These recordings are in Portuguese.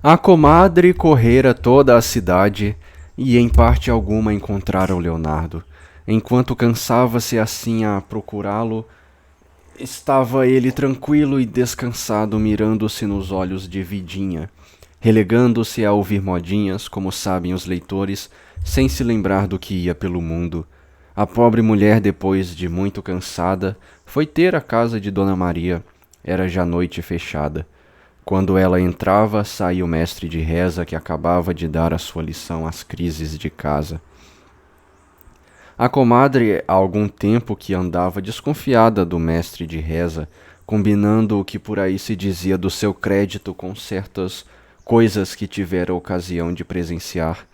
A comadre correra toda a cidade e em parte alguma encontrara o Leonardo. Enquanto cansava-se assim a procurá-lo, estava ele tranquilo e descansado, mirando-se nos olhos de Vidinha, relegando-se a ouvir modinhas, como sabem os leitores, sem se lembrar do que ia pelo mundo. A pobre mulher, depois de muito cansada, foi ter a casa de Dona Maria. Era já noite fechada. Quando ela entrava, saía o mestre de reza que acabava de dar a sua lição às crises de casa. A comadre, há algum tempo que andava desconfiada do mestre de reza, combinando o que por aí se dizia do seu crédito com certas coisas que tivera ocasião de presenciar.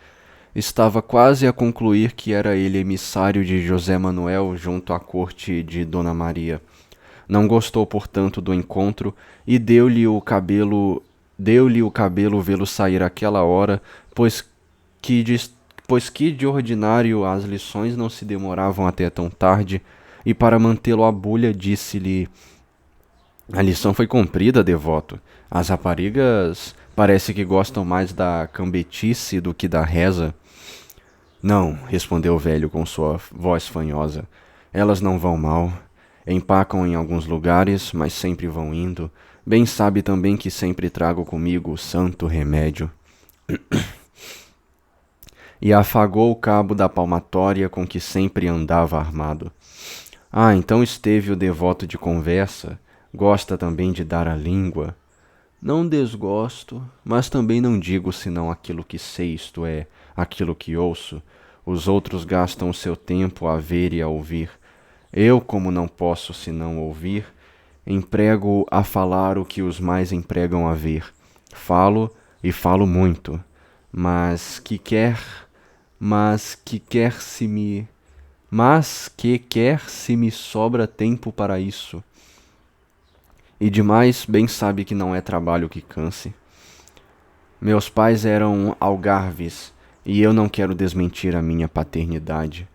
Estava quase a concluir que era ele emissário de José Manuel junto à corte de Dona Maria. Não gostou, portanto, do encontro e deu-lhe o cabelo vê-lo sair àquela hora, que de, pois que de ordinário as lições não se demoravam até tão tarde, e para mantê-lo à bulha disse-lhe: a lição foi cumprida, devoto. As raparigas parece que gostam mais da cambetice do que da reza. Não, respondeu o velho com sua voz fanhosa. Elas não vão mal. Empacam em alguns lugares, mas sempre vão indo. Bem sabe também que sempre trago comigo o santo remédio. E afagou o cabo da palmatória com que sempre andava armado. Ah, então esteve o devoto de conversa. Gosta também de dar a língua. Não desgosto, mas também não digo senão aquilo que sei, isto é, aquilo que ouço. Os outros gastam o seu tempo a ver e a ouvir. Eu, como não posso senão ouvir, emprego a falar o que os mais empregam a ver. Falo e falo muito, mas que quer se me sobra tempo para isso. E demais, bem sabe que não é trabalho que canse. Meus pais eram algarves, e eu não quero desmentir a minha paternidade.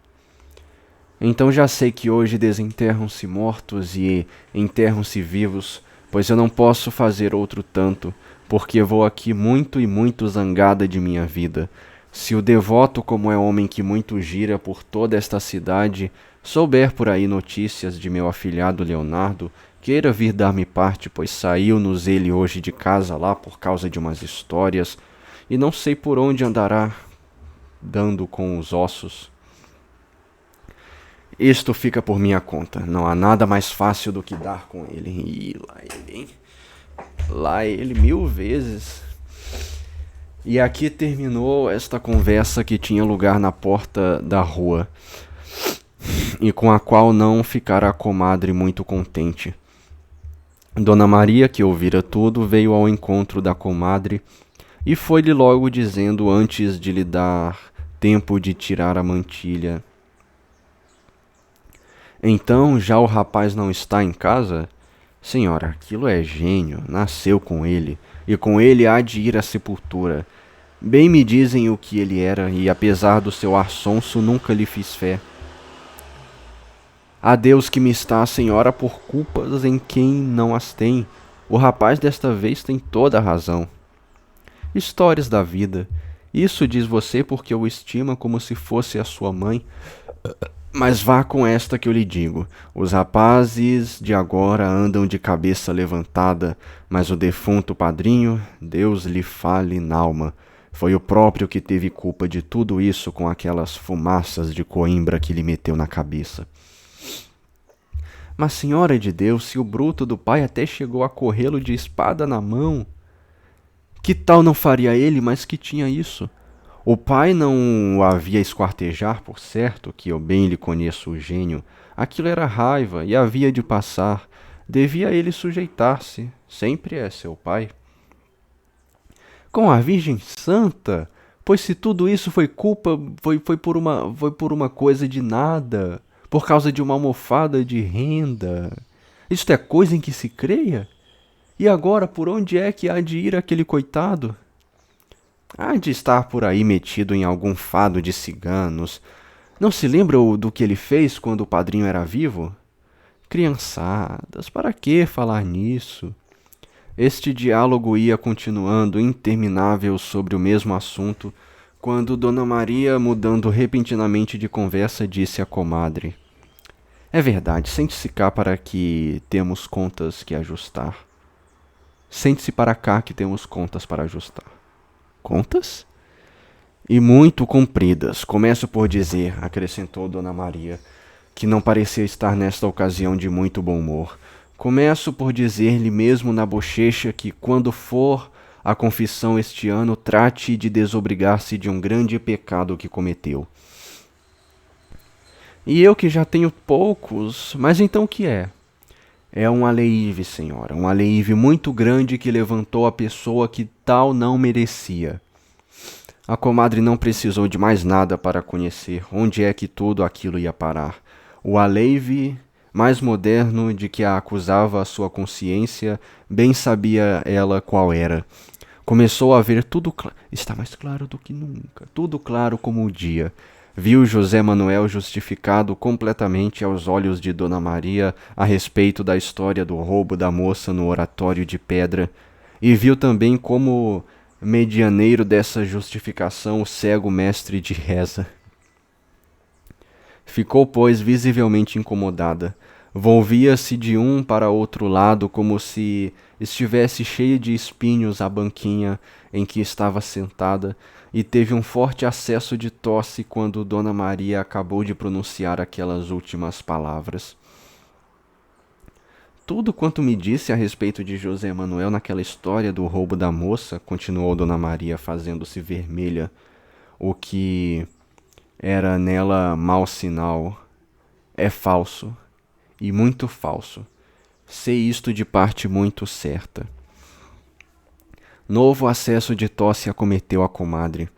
Então já sei que hoje desenterram-se mortos e enterram-se vivos, pois eu não posso fazer outro tanto, porque vou aqui muito e muito zangada de minha vida. Se o devoto, como é homem que muito gira por toda esta cidade, souber por aí notícias de meu afilhado Leonardo, queira vir dar-me parte, pois saiu-nos ele hoje de casa lá por causa de umas histórias, e não sei por onde andará dando com os ossos. Isto fica por minha conta. Não há nada mais fácil do que dar com ele. E lá ele, hein? Lá ele 1000 vezes. E aqui terminou esta conversa que tinha lugar na porta da rua, e com a qual não ficara a comadre muito contente. Dona Maria, que ouvira tudo, veio ao encontro da comadre e foi-lhe logo dizendo, antes de lhe dar tempo de tirar a mantilha: então, já o rapaz não está em casa? Senhora, aquilo é gênio, nasceu com ele, e com ele há de ir à sepultura. Bem me dizem o que ele era, e apesar do seu ar sonso, nunca lhe fiz fé. Há Deus que me está a senhora por culpas em quem não as tem. O rapaz desta vez tem toda a razão. Histórias da vida. Isso diz você porque o estima como se fosse a sua mãe. Mas vá com esta que eu lhe digo. Os rapazes de agora andam de cabeça levantada, mas o defunto padrinho, Deus lhe fale n'alma, foi o próprio que teve culpa de tudo isso com aquelas fumaças de Coimbra que lhe meteu na cabeça. Mas, senhora de Deus, se o bruto do pai até chegou a corrê-lo de espada na mão, que tal não faria ele, mas que tinha isso? O pai não o havia esquartejar, por certo, que eu bem lhe conheço o gênio. Aquilo era raiva e havia de passar. Devia ele sujeitar-se. Sempre é seu pai. Com a Virgem Santa? Pois se tudo isso foi culpa, foi por uma coisa de nada, por causa de uma almofada de renda. Isto é coisa em que se creia? E agora por onde é que há de ir aquele coitado? Há de estar por aí metido em algum fado de ciganos. Não se lembra do que ele fez quando o padrinho era vivo? Criançadas, para que falar nisso? Este diálogo ia continuando interminável sobre o mesmo assunto, quando Dona Maria, mudando repentinamente de conversa, disse à comadre: É verdade, sente-se cá para que temos contas que ajustar. Sente-se para cá que temos contas para ajustar. Contas? E muito compridas. Começo por dizer, acrescentou Dona Maria, que não parecia estar nesta ocasião de muito bom humor. Começo por dizer-lhe mesmo na bochecha que, quando for à confissão este ano, trate de desobrigar-se de um grande pecado que cometeu. E eu que já tenho poucos, mas então o que é? É um aleive, senhora, um aleive muito grande que levantou a pessoa que tal não merecia. A comadre não precisou de mais nada para conhecer onde é que tudo aquilo ia parar. O aleive mais moderno de que a acusava a sua consciência, bem sabia ela qual era. Começou a ver tudo está mais claro do que nunca, tudo claro como o dia. Viu José Manuel justificado completamente aos olhos de Dona Maria a respeito da história do roubo da moça no oratório de pedra, e viu também como medianeiro dessa justificação o cego mestre de reza. Ficou, pois, visivelmente incomodada. Volvia-se de um para outro lado como se estivesse cheia de espinhos a banquinha em que estava sentada, e teve um forte acesso de tosse quando Dona Maria acabou de pronunciar aquelas últimas palavras. Tudo quanto me disse a respeito de José Manuel naquela história do roubo da moça, continuou Dona Maria, fazendo-se vermelha, o que era nela mau sinal, é falso, e muito falso. Sei isto de parte muito certa. Novo acesso de tosse acometeu a comadre.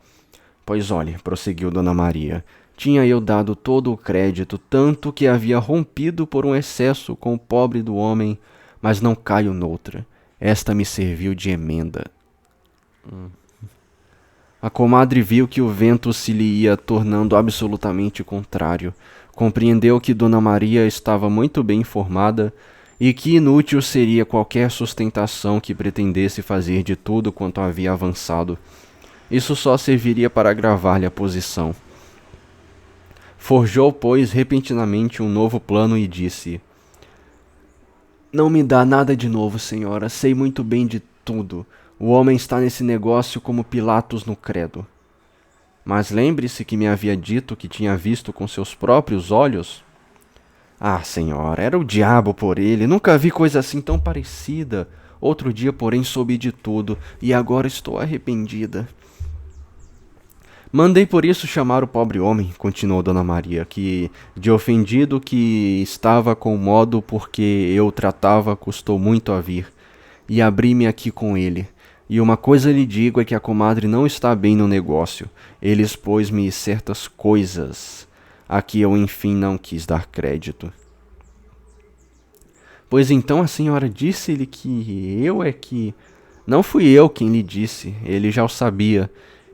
Pois olhe, prosseguiu Dona Maria, tinha eu dado todo o crédito, tanto que havia rompido por um excesso com o pobre do homem, mas não caio noutra. Esta me serviu de emenda. A comadre viu que o vento se lhe ia tornando absolutamente contrário. Compreendeu que Dona Maria estava muito bem informada e que inútil seria qualquer sustentação que pretendesse fazer de tudo quanto havia avançado. Isso só serviria para agravar-lhe a posição. Forjou, pois, repentinamente um novo plano e disse: Não me dá nada de novo, senhora, sei muito bem de tudo. O homem está nesse negócio como Pilatos no credo. Mas lembre-se que me havia dito que tinha visto com seus próprios olhos. Ah, senhora, era o diabo por ele, nunca vi coisa assim tão parecida. Outro dia, porém, soube de tudo, e agora estou arrependida. Mandei por isso chamar o pobre homem, continuou Dona Maria, que, de ofendido que estava com o modo porque eu tratava, custou muito a vir, e abri-me aqui com ele. E uma coisa lhe digo é que a comadre não está bem no negócio. Ele expôs-me certas coisas a que eu enfim não quis dar crédito. Pois então a senhora disse-lhe que eu é que... Não fui eu quem lhe disse, ele já o sabia,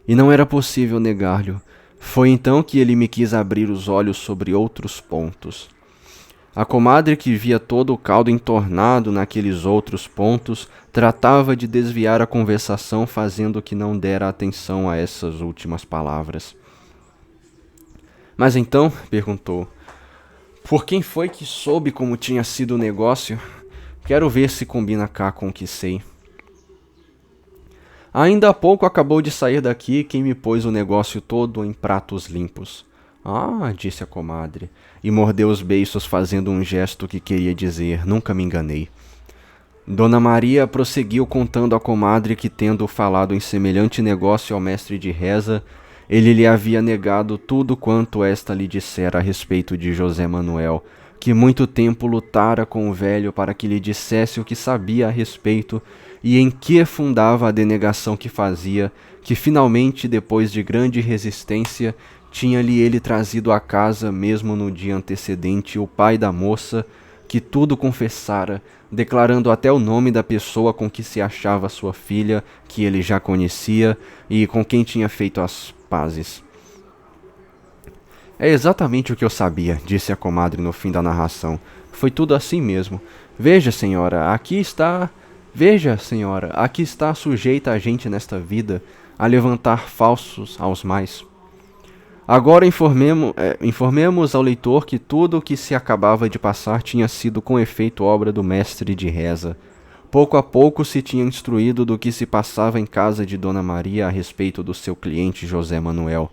e não era possível negar-lhe. Foi então que ele me quis abrir os olhos sobre outros pontos. A comadre, que via todo o caldo entornado naqueles outros pontos, tratava de desviar a conversação, fazendo que não dera atenção a essas últimas palavras. Mas então, perguntou, por quem foi que soube como tinha sido o negócio? Quero ver se combina cá com o que sei. Ainda há pouco acabou de sair daqui quem me pôs o negócio todo em pratos limpos. Ah, disse a comadre, e mordeu os beiços fazendo um gesto que queria dizer, nunca me enganei. Dona Maria prosseguiu contando à comadre que, tendo falado em semelhante negócio ao mestre de reza, ele lhe havia negado tudo quanto esta lhe dissera a respeito de José Manuel, que muito tempo lutara com o velho para que lhe dissesse o que sabia a respeito e em que fundava a denegação que fazia, que finalmente, depois de grande resistência, tinha-lhe ele trazido à casa, mesmo no dia antecedente, o pai da moça, que tudo confessara, declarando até o nome da pessoa com que se achava sua filha, que ele já conhecia e com quem tinha feito as pazes. É exatamente o que eu sabia, disse a comadre no fim da narração. Foi tudo assim mesmo. Veja, senhora, aqui está Veja, senhora, aqui está sujeita a gente nesta vida a levantar falsos aos mais. Agora informemos ao leitor que tudo o que se acabava de passar tinha sido com efeito obra do mestre de reza. Pouco a pouco se tinha instruído do que se passava em casa de Dona Maria a respeito do seu cliente José Manuel.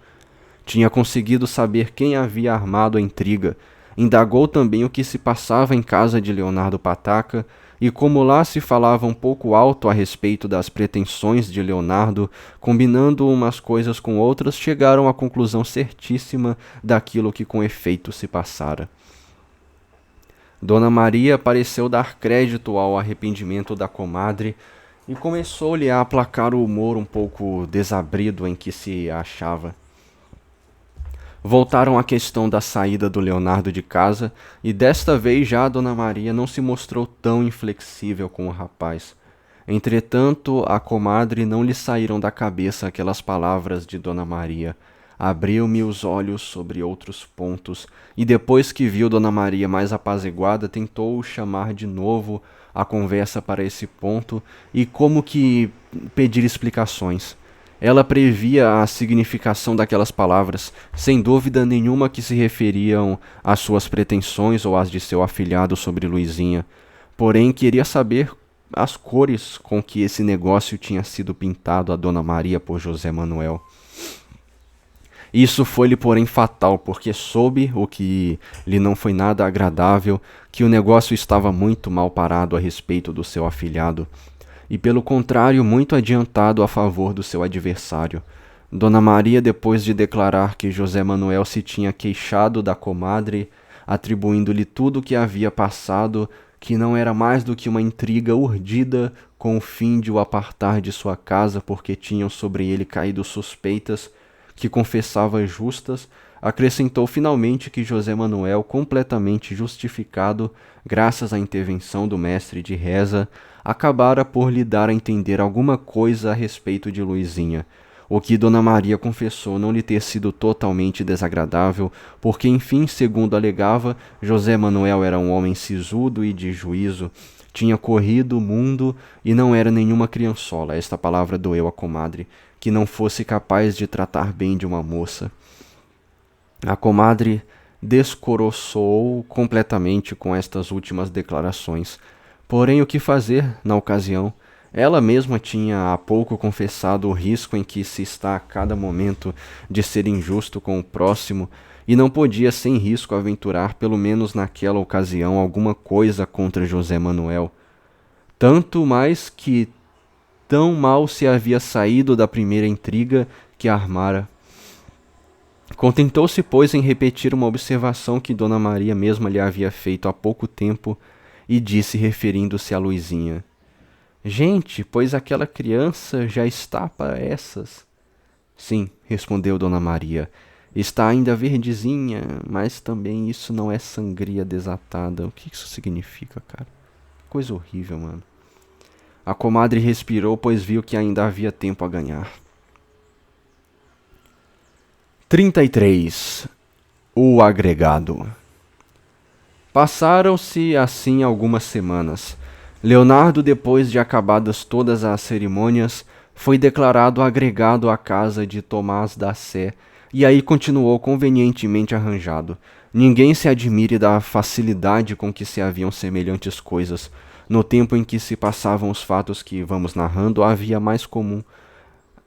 Tinha conseguido saber quem havia armado a intriga. Indagou também o que se passava em casa de Leonardo Pataca, e como lá se falava um pouco alto a respeito das pretensões de Leonardo, combinando umas coisas com outras, chegaram à conclusão certíssima daquilo que com efeito se passara. Dona Maria pareceu dar crédito ao arrependimento da comadre e começou-lhe a aplacar o humor um pouco desabrido em que se achava. Voltaram à questão da saída do Leonardo de casa, e desta vez já Dona Maria não se mostrou tão inflexível com o rapaz. Entretanto, a comadre não lhe saíram da cabeça aquelas palavras de Dona Maria. Abriu-me os olhos sobre outros pontos, e depois que viu Dona Maria mais apaziguada, tentou chamar de novo a conversa para esse ponto e como que pedir explicações. Ela previa a significação daquelas palavras, sem dúvida nenhuma que se referiam às suas pretensões ou às de seu afilhado sobre Luizinha. Porém, queria saber as cores com que esse negócio tinha sido pintado a Dona Maria por José Manuel. Isso foi-lhe, porém, fatal, porque soube, o que lhe não foi nada agradável, que o negócio estava muito mal parado a respeito do seu afilhado, e pelo contrário muito adiantado a favor do seu adversário. Dona Maria, depois de declarar que José Manuel se tinha queixado da comadre, atribuindo-lhe tudo o que havia passado, que não era mais do que uma intriga urdida com o fim de o apartar de sua casa porque tinham sobre ele caído suspeitas, que confessava justas, acrescentou finalmente que José Manuel, completamente justificado, graças à intervenção do mestre de reza, acabara por lhe dar a entender alguma coisa a respeito de Luizinha, o que Dona Maria confessou não lhe ter sido totalmente desagradável, porque, enfim, segundo alegava, José Manuel era um homem sisudo e de juízo, tinha corrido o mundo e não era nenhuma criançola, esta palavra doeu à comadre, que não fosse capaz de tratar bem de uma moça. A comadre descoroçoou completamente com estas últimas declarações. Porém, o que fazer na ocasião? Ela mesma tinha há pouco confessado o risco em que se está a cada momento de ser injusto com o próximo, e não podia sem risco aventurar, pelo menos naquela ocasião, alguma coisa contra José Manuel. Tanto mais que tão mal se havia saído da primeira intriga que armara. Contentou-se, pois, em repetir uma observação que Dona Maria mesma lhe havia feito há pouco tempo, e disse, referindo-se a Luizinha: "Gente, pois aquela criança já está para essas." "Sim," respondeu Dona Maria, "está ainda verdezinha, mas também isso não é sangria desatada." O que isso significa, cara? Coisa horrível, mano. A comadre respirou, pois viu que ainda havia tempo a ganhar. 33. O agregado. Passaram-se assim algumas semanas. Leonardo, depois de acabadas todas as cerimônias, foi declarado agregado à casa de Tomás da Sé, e aí continuou convenientemente arranjado. Ninguém se admire da facilidade com que se haviam semelhantes coisas. No tempo em que se passavam os fatos que vamos narrando,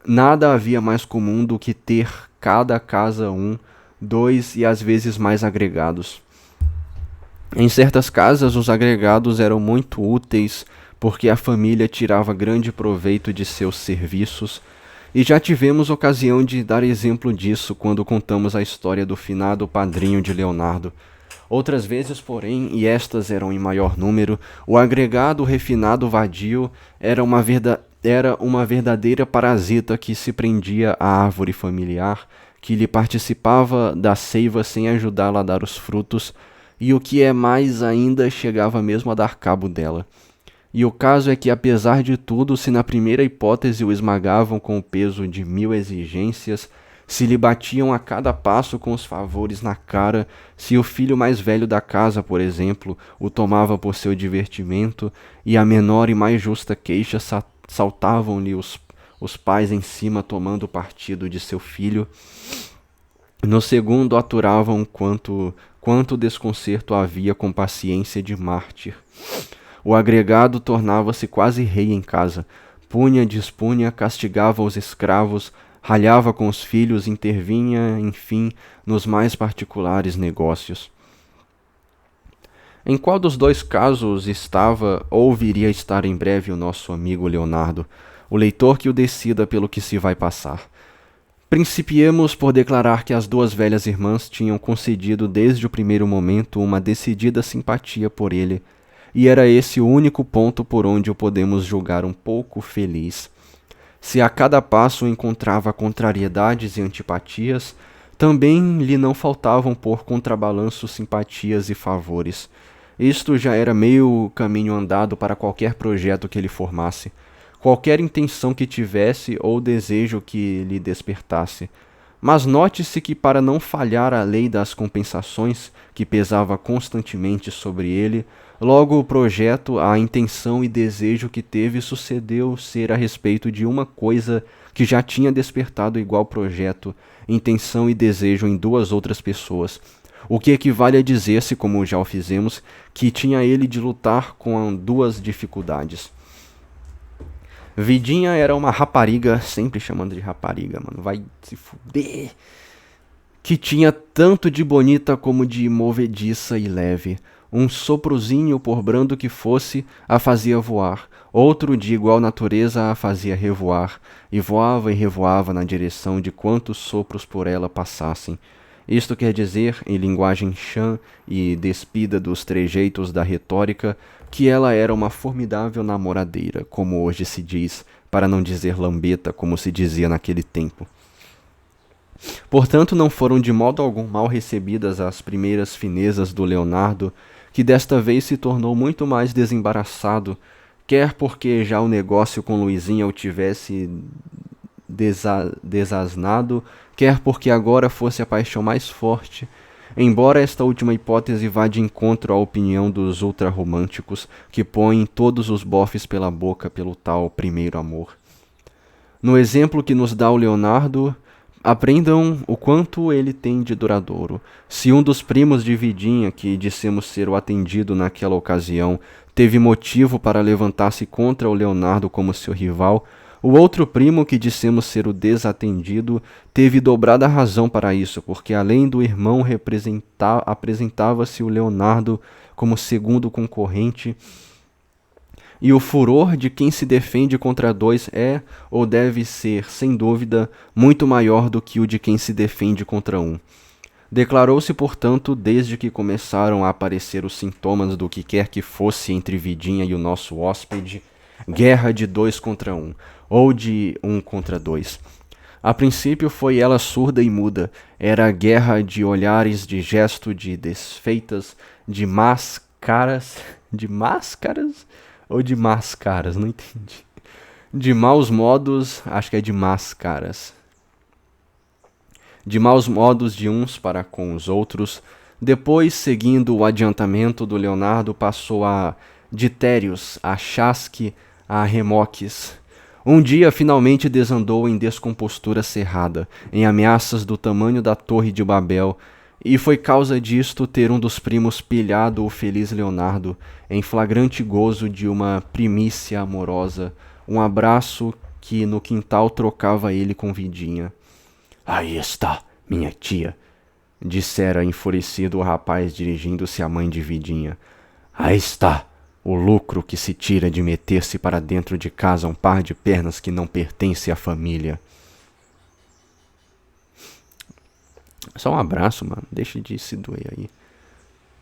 nada havia mais comum do que ter cada casa um, dois e às vezes mais agregados. Em certas casas, os agregados eram muito úteis, porque a família tirava grande proveito de seus serviços, e já tivemos ocasião de dar exemplo disso quando contamos a história do finado padrinho de Leonardo. Outras vezes, porém, e estas eram em maior número, o agregado refinado vadio era uma verdadeira parasita que se prendia à árvore familiar, que lhe participava da seiva sem ajudá-la a dar os frutos, e o que é mais ainda, chegava mesmo a dar cabo dela. E o caso é que, apesar de tudo, se na primeira hipótese o esmagavam com o peso de 1000 exigências, Se lhe batiam a cada passo com os favores na cara, se o filho mais velho da casa, por exemplo, o tomava por seu divertimento, e a menor e mais justa queixa saltavam-lhe os pais em cima tomando partido de seu filho, no segundo aturavam quanto desconcerto havia com paciência de mártir. O agregado tornava-se quase rei em casa. Punha, dispunha, castigava os escravos, ralhava com os filhos, intervinha, enfim, nos mais particulares negócios. Em qual dos dois casos estava ou viria a estar em breve o nosso amigo Leonardo? O leitor que o decida pelo que se vai passar. Principiemos por declarar que as duas velhas irmãs tinham concedido desde o primeiro momento uma decidida simpatia por ele, e era esse o único ponto por onde o podemos julgar um pouco feliz. Se a cada passo encontrava contrariedades e antipatias, também lhe não faltavam por contrabalanço simpatias e favores. Isto já era meio caminho andado para qualquer projeto que ele formasse, qualquer intenção que tivesse ou desejo que lhe despertasse. Mas note-se que, para não falhar a lei das compensações, que pesava constantemente sobre ele, logo o projeto, a intenção e desejo que teve sucedeu ser a respeito de uma coisa que já tinha despertado igual projeto, intenção e desejo em duas outras pessoas, o que equivale a dizer-se, como já o fizemos, que tinha ele de lutar com duas dificuldades. Vidinha era uma rapariga, sempre chamando de rapariga, mano, vai se fuder, que tinha tanto de bonita como de movediça e leve. Um soprozinho, por brando que fosse, a fazia voar, outro de igual natureza a fazia revoar, e revoava na direção de quantos sopros por ela passassem. Isto quer dizer, em linguagem chã e despida dos trejeitos da retórica, que ela era uma formidável namoradeira, como hoje se diz, para não dizer lambeta, como se dizia naquele tempo. Portanto, não foram de modo algum mal recebidas as primeiras finezas do Leonardo, que desta vez se tornou muito mais desembaraçado, quer porque já o negócio com Luizinha o tivesse desasnado, quer porque agora fosse a paixão mais forte, embora esta última hipótese vá de encontro à opinião dos ultrarromânticos, que põem todos os bofes pela boca pelo tal primeiro amor. No exemplo que nos dá o Leonardo, aprendam o quanto ele tem de duradouro. Se um dos primos de Vidinha, que dissemos ser o atendido naquela ocasião, teve motivo para levantar-se contra o Leonardo como seu rival, o outro primo, que dissemos ser o desatendido, teve dobrada razão para isso, porque além do irmão apresentava-se o Leonardo como segundo concorrente, e o furor de quem se defende contra dois é, ou deve ser, sem dúvida, muito maior do que o de quem se defende contra um. Declarou-se, portanto, desde que começaram a aparecer os sintomas do que quer que fosse entre Vidinha e o nosso hóspede, guerra de 2 contra 1, ou de 1 contra 2. A princípio foi ela surda e muda, era guerra de olhares, de gesto, de desfeitas, de máscaras ou de máscaras, não entendi. De maus modos, acho que é de máscaras. De maus modos de uns para com os outros. Depois, seguindo o adiantamento do Leonardo, passou a ditérios, a chasque, a remoques. Um dia finalmente desandou em descompostura cerrada, em ameaças do tamanho da Torre de Babel, e foi causa disto ter um dos primos pilhado o feliz Leonardo, em flagrante gozo de uma primícia amorosa, um abraço que no quintal trocava ele com Vidinha. "Aí está, minha tia", dissera enfurecido o rapaz dirigindo-se à mãe de Vidinha. "Aí está o lucro que se tira de meter-se para dentro de casa um par de pernas que não pertence à família." Só um abraço, mano. Deixa de se doer aí.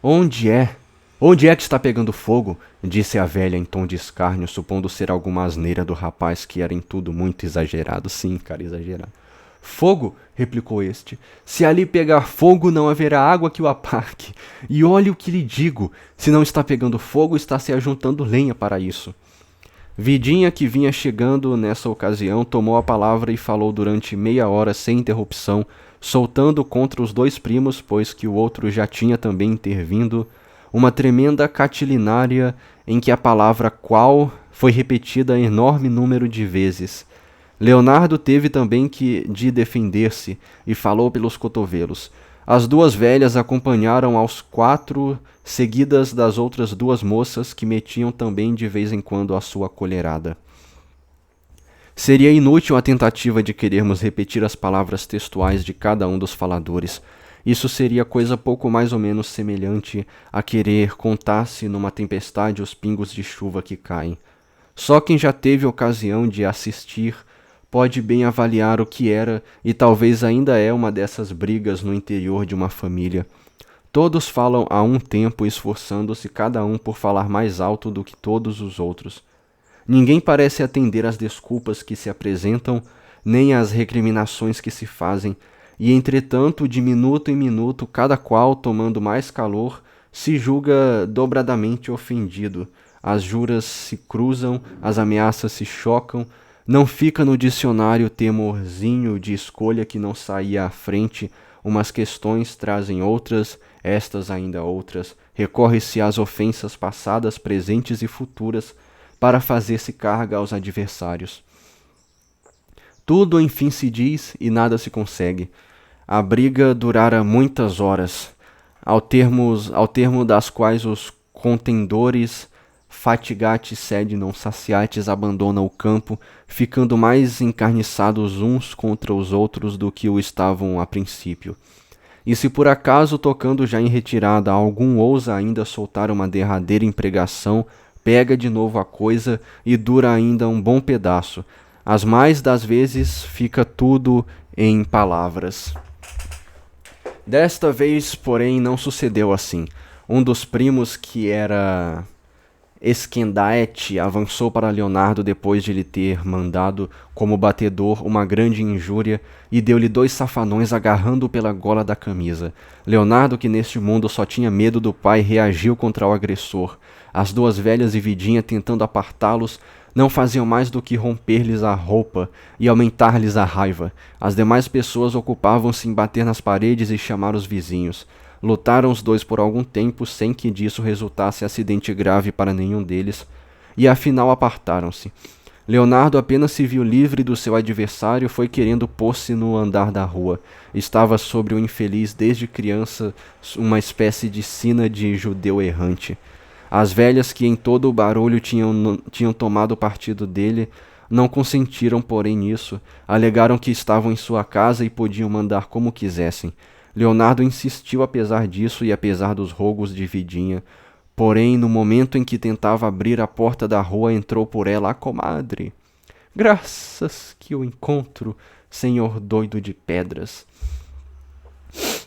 Onde é? Onde é que está pegando fogo? Disse a velha em tom de escárnio, supondo ser alguma asneira do rapaz, que era em tudo muito exagerado. Sim, cara, exagerado. "Fogo?" replicou este. "Se ali pegar fogo, não haverá água que o apague. E olhe o que lhe digo, se não está pegando fogo, está se ajuntando lenha para isso." Vidinha, que vinha chegando nessa ocasião, tomou a palavra e falou durante meia hora sem interrupção, soltando contra os dois primos, pois que o outro já tinha também intervindo, uma tremenda catilinária em que a palavra qual foi repetida enorme número de vezes. Leonardo teve também que de defender-se e falou pelos cotovelos. As duas velhas acompanharam aos quatro, seguidas das outras duas moças que metiam também de vez em quando a sua colherada. Seria inútil a tentativa de querermos repetir as palavras textuais de cada um dos faladores. Isso seria coisa pouco mais ou menos semelhante a querer contar-se numa tempestade os pingos de chuva que caem. Só quem já teve ocasião de assistir pode bem avaliar o que era e talvez ainda é uma dessas brigas no interior de uma família. Todos falam a um tempo, esforçando-se cada um por falar mais alto do que todos os outros. Ninguém parece atender às desculpas que se apresentam, nem às recriminações que se fazem, e entretanto, de minuto em minuto, cada qual, tomando mais calor, se julga dobradamente ofendido. As juras se cruzam, as ameaças se chocam. Não fica no dicionário temorzinho de escolha que não saía à frente, umas questões trazem outras, estas ainda outras, recorre-se às ofensas passadas, presentes e futuras, para fazer-se carga aos adversários. Tudo enfim se diz e nada se consegue. A briga durara muitas horas, ao termo das quais os contendores fatigates sed non saciates abandonam o campo, ficando mais encarniçados uns contra os outros do que o estavam a princípio. E se por acaso, tocando já em retirada, algum ousa ainda soltar uma derradeira impregação, pega de novo a coisa e dura ainda um bom pedaço. As mais das vezes fica tudo em palavras. Desta vez, porém, não sucedeu assim. Um dos primos, que era Esquendaete, avançou para Leonardo depois de lhe ter mandado, como batedor, uma grande injúria e deu-lhe 2 safanões agarrando-o pela gola da camisa. Leonardo, que neste mundo só tinha medo do pai, reagiu contra o agressor. As duas velhas e Vidinha, tentando apartá-los, não faziam mais do que romper-lhes a roupa e aumentar-lhes a raiva. As demais pessoas ocupavam-se em bater nas paredes e chamar os vizinhos. Lutaram os dois por algum tempo, sem que disso resultasse acidente grave para nenhum deles, e afinal apartaram-se. Leonardo apenas se viu livre do seu adversário, foi querendo pôr-se no andar da rua. Estava sobre o infeliz desde criança, uma espécie de sina de judeu errante. As velhas, que em todo o barulho tinham tomado partido dele, não consentiram, porém, nisso. Alegaram que estavam em sua casa e podiam mandar como quisessem. Leonardo insistiu apesar disso e apesar dos rogos de Vidinha. Porém, no momento em que tentava abrir a porta da rua, entrou por ela a comadre. Graças que o encontro, senhor doido de pedras.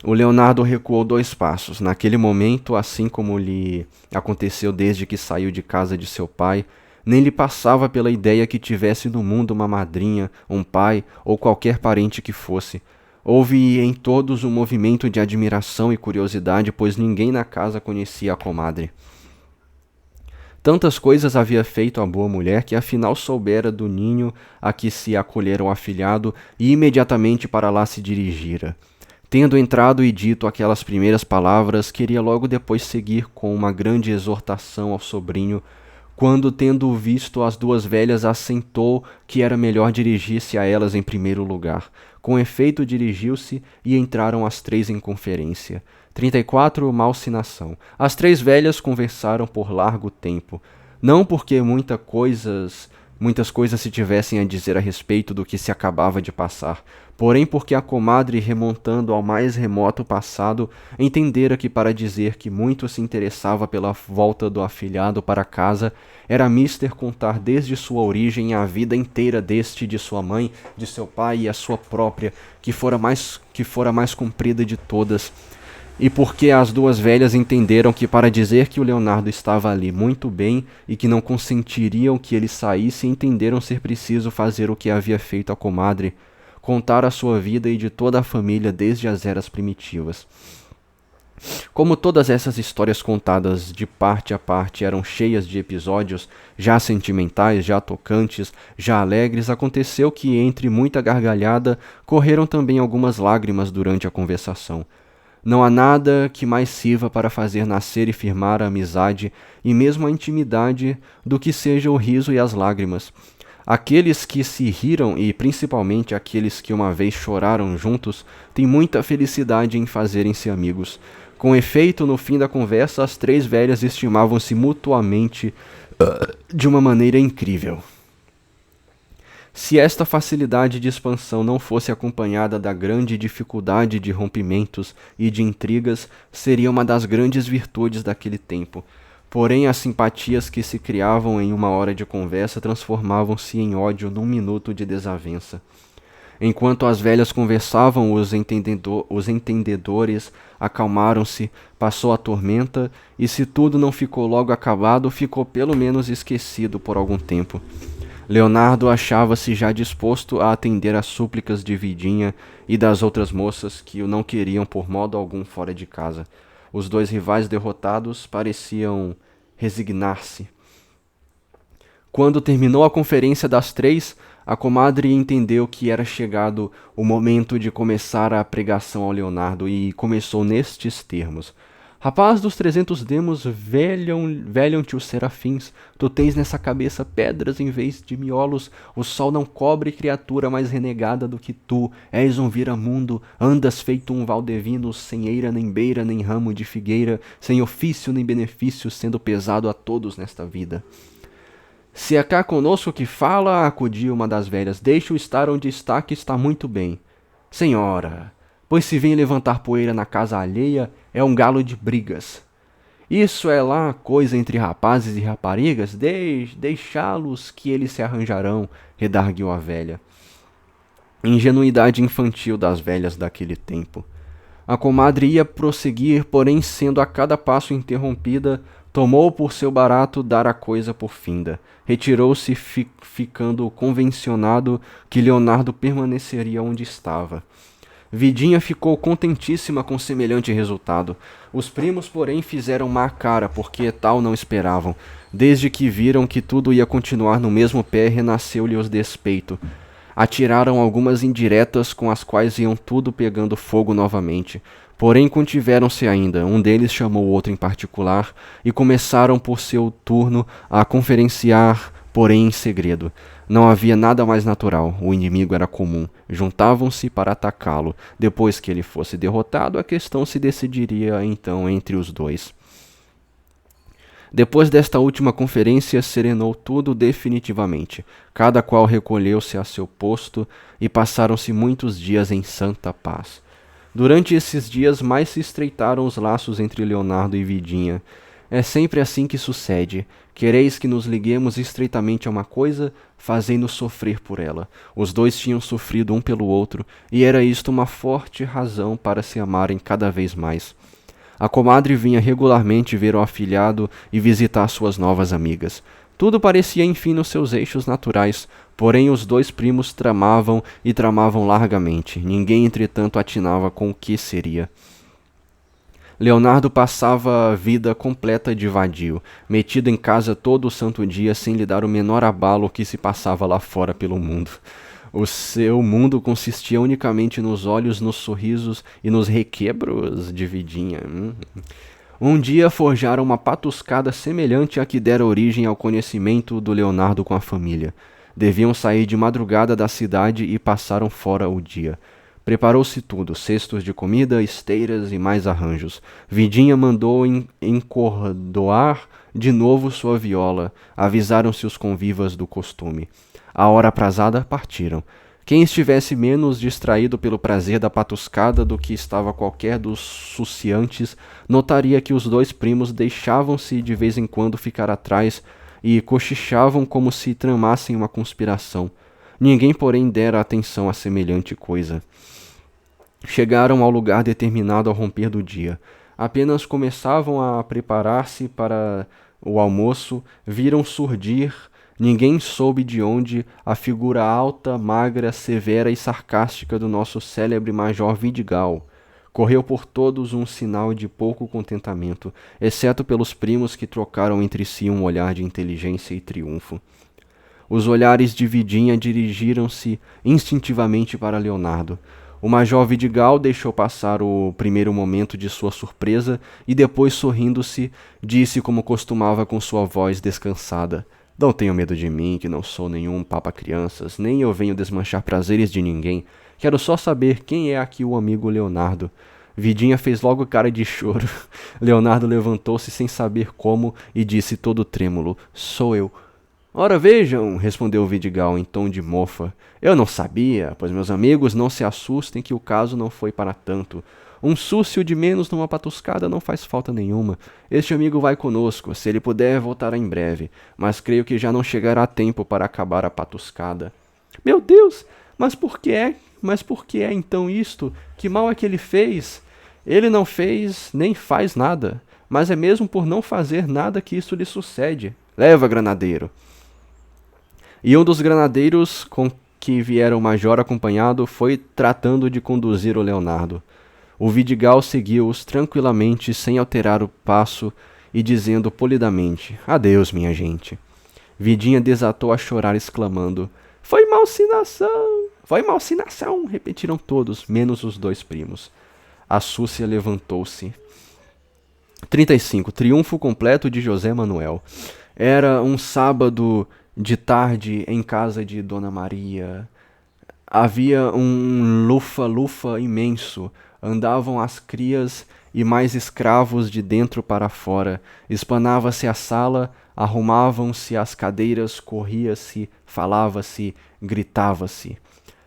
O Leonardo recuou 2 passos. Naquele momento, assim como lhe aconteceu desde que saiu de casa de seu pai, nem lhe passava pela ideia que tivesse no mundo uma madrinha, um pai ou qualquer parente que fosse. Houve em todos um movimento de admiração e curiosidade, pois ninguém na casa conhecia a comadre. Tantas coisas havia feito a boa mulher que afinal soubera do ninho a que se acolhera o afilhado e imediatamente para lá se dirigira. Tendo entrado e dito aquelas primeiras palavras, queria logo depois seguir com uma grande exortação ao sobrinho, quando, tendo visto as duas velhas, assentou que era melhor dirigir-se a elas em primeiro lugar. Com efeito, dirigiu-se e entraram as 3 em conferência. 34 Malsinação. As 3 velhas conversaram por largo tempo, não porque muitas coisas se tivessem a dizer a respeito do que se acabava de passar, porém porque a comadre, remontando ao mais remoto passado, entendera que para dizer que muito se interessava pela volta do afilhado para casa, era mister contar desde sua origem a vida inteira deste, de sua mãe, de seu pai e a sua própria, que fora mais comprida de todas, e porque as duas velhas entenderam que para dizer que o Leonardo estava ali muito bem e que não consentiriam que ele saísse, entenderam ser preciso fazer o que havia feito a comadre, contar a sua vida e de toda a família desde as eras primitivas. Como todas essas histórias contadas de parte a parte eram cheias de episódios, já sentimentais, já tocantes, já alegres, aconteceu que, entre muita gargalhada, correram também algumas lágrimas durante a conversação. Não há nada que mais sirva para fazer nascer e firmar a amizade e mesmo a intimidade do que seja o riso e as lágrimas. Aqueles que se riram e principalmente aqueles que uma vez choraram juntos têm muita felicidade em fazerem-se amigos. Com efeito, no fim da conversa, as três velhas estimavam-se mutuamente de uma maneira incrível. Se esta facilidade de expansão não fosse acompanhada da grande dificuldade de rompimentos e de intrigas, seria uma das grandes virtudes daquele tempo. Porém, as simpatias que se criavam em uma hora de conversa transformavam-se em ódio num minuto de desavença. Enquanto as velhas conversavam, os entendedores acalmaram-se, passou a tormenta, e se tudo não ficou logo acabado, ficou pelo menos esquecido por algum tempo. Leonardo achava-se já disposto a atender às súplicas de Vidinha e das outras moças que o não queriam por modo algum fora de casa. Os dois rivais derrotados pareciam resignar-se. Quando terminou a conferência das três, a comadre entendeu que era chegado o momento de começar a pregação ao Leonardo e começou nestes termos: Rapaz dos 300 demos, velham-te os serafins. Tu tens nessa cabeça pedras em vez de miolos. O sol não cobre criatura mais renegada do que tu. És um viramundo, andas feito um valdevino, sem eira nem beira nem ramo de figueira, sem ofício nem benefício, sendo pesado a todos nesta vida. Se é cá conosco que fala, acudiu uma das velhas, deixa-o estar onde está, que está muito bem. Senhora, pois se vem levantar poeira na casa alheia, é um galo de brigas. Isso é lá coisa entre rapazes e raparigas, deixá-los que eles se arranjarão, redarguiu a velha. Ingenuidade infantil das velhas daquele tempo. A comadre ia prosseguir, porém, sendo a cada passo interrompida, tomou por seu barato dar a coisa por finda. Retirou-se, ficando convencionado que Leonardo permaneceria onde estava. Vidinha ficou contentíssima com semelhante resultado. Os primos, porém, fizeram má cara, porque tal não esperavam. Desde que viram que tudo ia continuar no mesmo pé, renasceu-lhe-os despeito. Atiraram algumas indiretas com as quais iam tudo pegando fogo novamente. Porém, contiveram-se ainda. Um deles chamou o outro em particular e começaram por seu turno a conferenciar, porém em segredo. Não havia nada mais natural. O inimigo era comum. Juntavam-se para atacá-lo. Depois que ele fosse derrotado, a questão se decidiria então entre os dois. Depois desta última conferência, serenou tudo definitivamente. Cada qual recolheu-se a seu posto e passaram-se muitos dias em santa paz. Durante esses dias, mais se estreitaram os laços entre Leonardo e Vidinha. É sempre assim que sucede. Quereis que nos liguemos estreitamente a uma coisa, fazei-nos sofrer por ela. Os dois tinham sofrido um pelo outro, e era isto uma forte razão para se amarem cada vez mais. A comadre vinha regularmente ver o afilhado e visitar suas novas amigas. Tudo parecia enfim nos seus eixos naturais, porém os dois primos tramavam e tramavam largamente. Ninguém, entretanto, atinava com o que seria. Leonardo passava a vida completa de vadio, metido em casa todo o santo dia sem lhe dar o menor abalo que se passava lá fora pelo mundo. O seu mundo consistia unicamente nos olhos, nos sorrisos e nos requebros de Vidinha. Um dia forjaram uma patuscada semelhante à que dera origem ao conhecimento do Leonardo com a família. Deviam sair de madrugada da cidade e passaram fora o dia. Preparou-se tudo, cestos de comida, esteiras e mais arranjos. Vidinha mandou encordoar de novo sua viola. Avisaram-se os convivas do costume. À hora aprazada, partiram. Quem estivesse menos distraído pelo prazer da patuscada do que estava qualquer dos suciantes, notaria que os dois primos deixavam-se de vez em quando ficar atrás e cochichavam como se tramassem uma conspiração. Ninguém, porém, dera atenção a semelhante coisa. Chegaram ao lugar determinado ao romper do dia. Apenas começavam a preparar-se para o almoço, viram surgir, ninguém soube de onde, a figura alta, magra, severa e sarcástica do nosso célebre Major Vidigal. Correu por todos um sinal de pouco contentamento, exceto pelos primos que trocaram entre si um olhar de inteligência e triunfo. Os olhares de Vidinha dirigiram-se instintivamente para Leonardo. O major Vidigal deixou passar o primeiro momento de sua surpresa e depois, sorrindo-se, disse como costumava com sua voz descansada: "Não tenham medo de mim, que não sou nenhum papa-crianças, nem eu venho desmanchar prazeres de ninguém. Quero só saber quem é aqui o amigo Leonardo." Vidinha fez logo cara de choro. Leonardo levantou-se sem saber como e disse todo trêmulo: "Sou eu." "Ora vejam", respondeu o Vidigal em tom de mofa. "Eu não sabia, pois meus amigos não se assustem que o caso não foi para tanto. Um súcio de menos numa patuscada não faz falta nenhuma. Este amigo vai conosco, se ele puder voltará em breve, mas creio que já não chegará a tempo para acabar a patuscada." "Meu Deus, mas por que é? Mas por que é então isto? Que mal é que ele fez?" "Ele não fez nem faz nada, mas é mesmo por não fazer nada que isto lhe sucede. Leva, granadeiro." E um dos granadeiros com que viera o major acompanhado foi tratando de conduzir o Leonardo. O Vidigal seguiu-os tranquilamente, sem alterar o passo e dizendo polidamente: "Adeus, minha gente." Vidinha desatou a chorar, exclamando: "Foi malsinação! Foi malsinação!" repetiram todos, menos os dois primos. A Súcia levantou-se. 35. Triunfo completo de José Manuel. Era um sábado de tarde em casa de Dona Maria. Havia um lufa-lufa imenso. Andavam as crias e mais escravos de dentro para fora. Espanava-se a sala, arrumavam-se as cadeiras, corria-se, falava-se, gritava-se.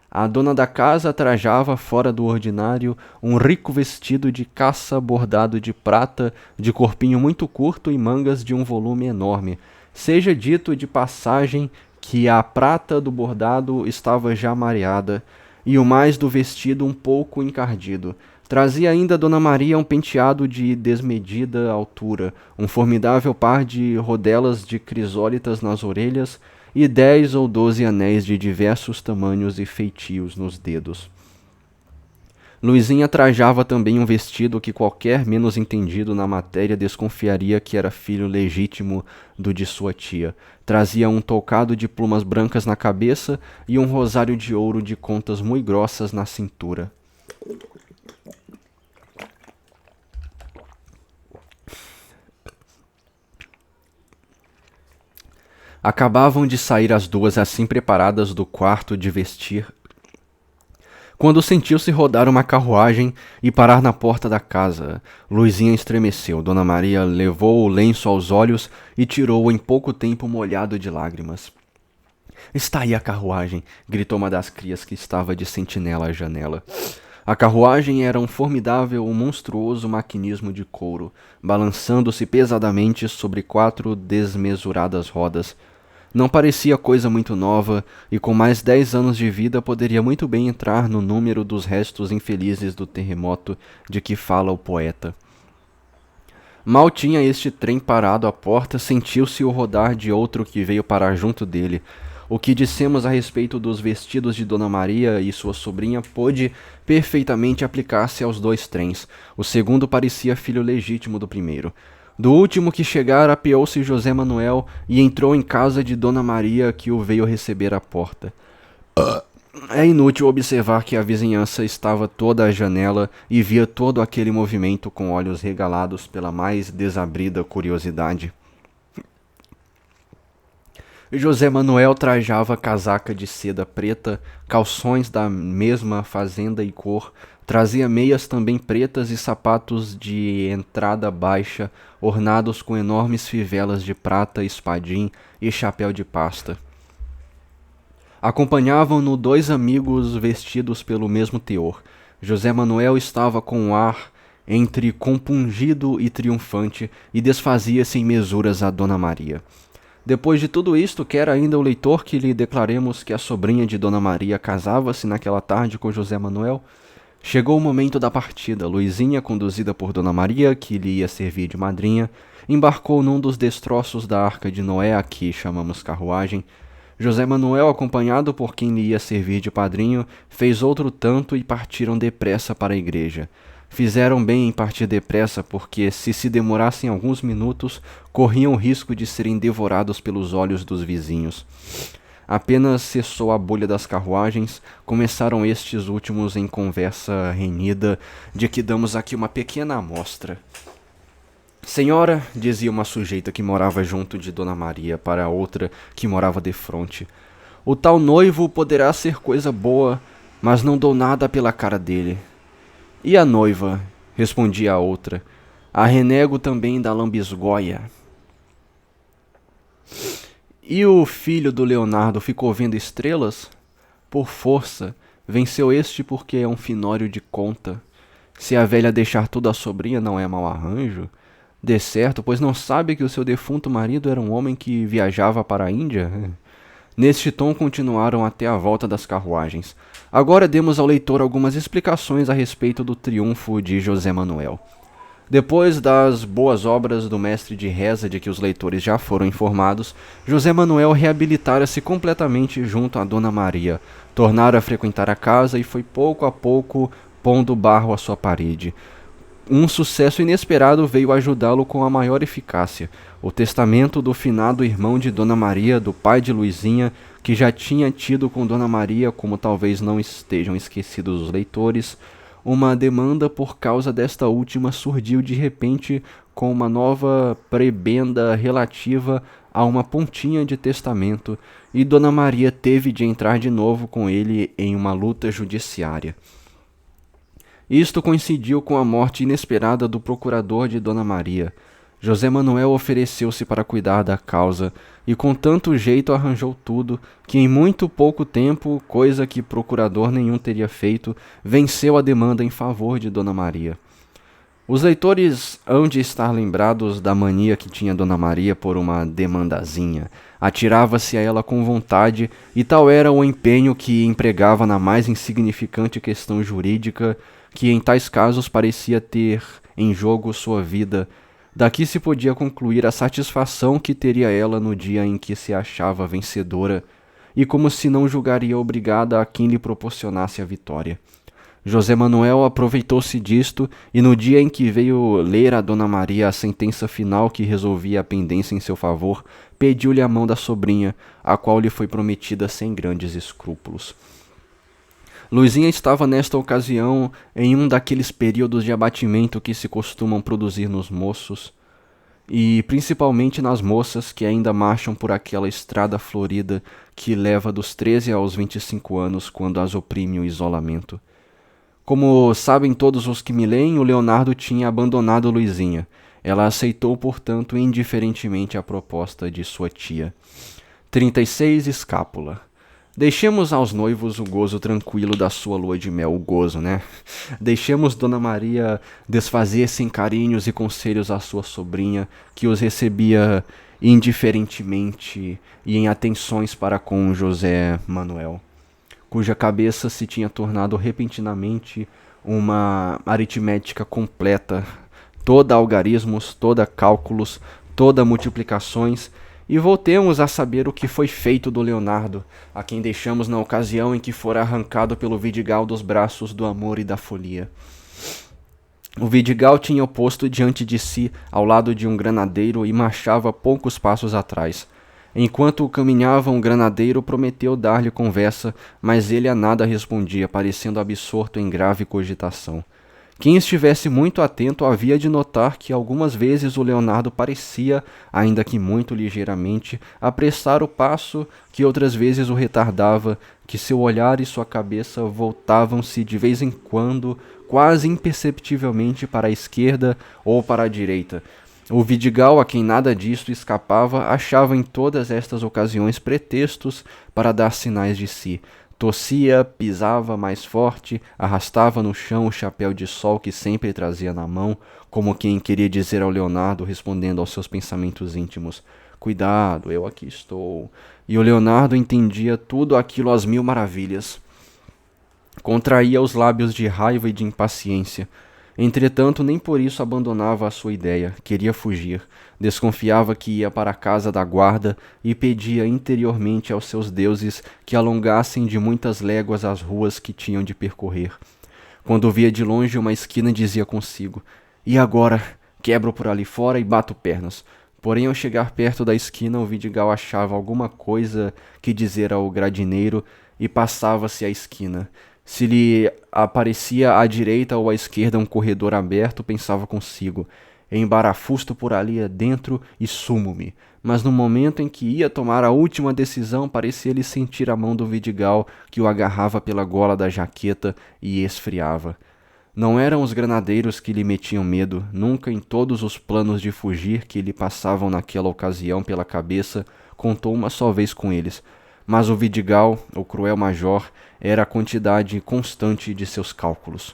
A dona da casa trajava, fora do ordinário, um rico vestido de caça bordado de prata, de corpinho muito curto e mangas de um volume enorme. Seja dito de passagem que a prata do bordado estava já mareada, e o mais do vestido um pouco encardido. Trazia ainda Dona Maria um penteado de desmedida altura, um formidável par de rodelas de crisólitas nas orelhas e 10 ou 12 anéis de diversos tamanhos e feitios nos dedos. Luizinha trajava também um vestido que qualquer menos entendido na matéria desconfiaria que era filho legítimo do de sua tia. Trazia um toucado de plumas brancas na cabeça e um rosário de ouro de contas muito grossas na cintura. Acabavam de sair as duas assim preparadas do quarto de vestir, quando sentiu-se rodar uma carruagem e parar na porta da casa. Luizinha estremeceu. Dona Maria levou o lenço aos olhos e tirou-o em pouco tempo molhado de lágrimas. "Está aí a carruagem!" gritou uma das crias que estava de sentinela à janela. A carruagem era um formidável, um monstruoso maquinismo de couro, balançando-se pesadamente sobre 4 desmesuradas rodas. Não parecia coisa muito nova, e com mais 10 anos de vida poderia muito bem entrar no número dos restos infelizes do terremoto de que fala o poeta. Mal tinha este trem parado à porta, sentiu-se o rodar de outro que veio parar junto dele. O que dissemos a respeito dos vestidos de Dona Maria e sua sobrinha pôde perfeitamente aplicar-se aos 2 trens. O segundo parecia filho legítimo do primeiro. Do último que chegara, apeou-se José Manuel e entrou em casa de Dona Maria, que o veio receber à porta. É inútil observar que a vizinhança estava toda à janela e via todo aquele movimento com olhos regalados pela mais desabrida curiosidade. José Manuel trajava casaca de seda preta, calções da mesma fazenda e cor, trazia meias também pretas e sapatos de entrada baixa, ornados com enormes fivelas de prata, espadim e chapéu de pasta. Acompanhavam-no 2 amigos vestidos pelo mesmo teor. José Manuel estava com um ar entre compungido e triunfante e desfazia-se em mesuras a Dona Maria. Depois de tudo isto, quer ainda o leitor que lhe declaremos que a sobrinha de Dona Maria casava-se naquela tarde com José Manuel? Chegou o momento da partida. Luizinha, conduzida por Dona Maria, que lhe ia servir de madrinha, embarcou num dos destroços da Arca de Noé, a que chamamos carruagem. José Manuel, acompanhado por quem lhe ia servir de padrinho, fez outro tanto e partiram depressa para a igreja. Fizeram bem em partir depressa, porque se demorassem alguns minutos, corriam o risco de serem devorados pelos olhos dos vizinhos. Apenas cessou a bolha das carruagens, começaram estes últimos em conversa renhida, de que damos aqui uma pequena amostra. Senhora, dizia uma sujeita que morava junto de Dona Maria para a outra que morava defronte, o tal noivo poderá ser coisa boa, mas não dou nada pela cara dele. E a noiva? Respondia a outra. A renego também da lambisgoia. E o filho do Leonardo ficou vendo estrelas? Por força, venceu este porque é um finório de conta. Se a velha deixar tudo à sobrinha não é mau arranjo? De certo, pois não sabe que o seu defunto marido era um homem que viajava para a Índia? Neste tom continuaram até a volta das carruagens. Agora demos ao leitor algumas explicações a respeito do triunfo de José Manuel. Depois das boas obras do mestre de reza de que os leitores já foram informados, José Manuel reabilitara-se completamente junto a Dona Maria, tornara a frequentar a casa e foi pouco a pouco pondo barro à sua parede. Um sucesso inesperado veio ajudá-lo com a maior eficácia. O testamento do finado irmão de Dona Maria, do pai de Luizinha, que já tinha tido com Dona Maria, como talvez não estejam esquecidos os leitores, uma demanda por causa desta última surgiu de repente com uma nova prebenda relativa a uma pontinha de testamento, e Dona Maria teve de entrar de novo com ele em uma luta judiciária. Isto coincidiu com a morte inesperada do procurador de Dona Maria. José Manuel ofereceu-se para cuidar da causa, e com tanto jeito arranjou tudo, que em muito pouco tempo, coisa que procurador nenhum teria feito, venceu a demanda em favor de Dona Maria. Os leitores hão de estar lembrados da mania que tinha Dona Maria por uma demandazinha. Atirava-se a ela com vontade, e tal era o empenho que empregava na mais insignificante questão jurídica, que em tais casos parecia ter em jogo sua vida. Daqui se podia concluir a satisfação que teria ela no dia em que se achava vencedora, e como se não julgaria obrigada a quem lhe proporcionasse a vitória. José Manuel aproveitou-se disto, e no dia em que veio ler a Dona Maria a sentença final que resolvia a pendência em seu favor, pediu-lhe a mão da sobrinha, a qual lhe foi prometida sem grandes escrúpulos. Luizinha estava nesta ocasião em um daqueles períodos de abatimento que se costumam produzir nos moços, e principalmente nas moças que ainda marcham por aquela estrada florida que leva dos 13 aos 25 anos, quando as oprime o isolamento. Como sabem todos os que me leem, o Leonardo tinha abandonado Luizinha. Ela aceitou, portanto, indiferentemente a proposta de sua tia. 36 Escápula. Deixemos aos noivos o gozo tranquilo da sua lua de mel, o gozo, né? Deixemos Dona Maria desfazer-se em carinhos e conselhos à sua sobrinha, que os recebia indiferentemente e em atenções para com José Manuel, cuja cabeça se tinha tornado repentinamente uma aritmética completa, toda algarismos, toda cálculos, toda multiplicações. E voltemos a saber o que foi feito do Leonardo, a quem deixamos na ocasião em que fora arrancado pelo Vidigal dos braços do amor e da folia. O Vidigal tinha o posto diante de si, ao lado de um granadeiro, e marchava poucos passos atrás. Enquanto caminhava, um granadeiro prometeu dar-lhe conversa, mas ele a nada respondia, parecendo absorto em grave cogitação. Quem estivesse muito atento havia de notar que algumas vezes o Leonardo parecia, ainda que muito ligeiramente, apressar o passo, que outras vezes o retardava, que seu olhar e sua cabeça voltavam-se de vez em quando, quase imperceptivelmente, para a esquerda ou para a direita. O Vidigal, a quem nada disto escapava, achava em todas estas ocasiões pretextos para dar sinais de si. Tossia, pisava mais forte, arrastava no chão o chapéu de sol que sempre trazia na mão, como quem queria dizer ao Leonardo, respondendo aos seus pensamentos íntimos: "Cuidado, eu aqui estou." E o Leonardo entendia tudo aquilo às mil maravilhas. Contraía os lábios de raiva e de impaciência. Entretanto, nem por isso abandonava a sua ideia. Queria fugir. Desconfiava que ia para a casa da guarda e pedia interiormente aos seus deuses que alongassem de muitas léguas as ruas que tinham de percorrer. Quando via de longe uma esquina, dizia consigo: "E agora? Quebro por ali fora e bato pernas." Porém, ao chegar perto da esquina, o Vidigal achava alguma coisa que dizer ao gradineiro e passava-se a esquina. Se lhe aparecia à direita ou à esquerda um corredor aberto, pensava consigo: "Embarafusto por ali adentro e sumo-me." Mas no momento em que ia tomar a última decisão, parecia-lhe sentir a mão do Vidigal, que o agarrava pela gola da jaqueta e esfriava. Não eram os granadeiros que lhe metiam medo, nunca em todos os planos de fugir que lhe passavam naquela ocasião pela cabeça, contou uma só vez com eles. Mas o Vidigal, o cruel major, era a quantidade constante de seus cálculos.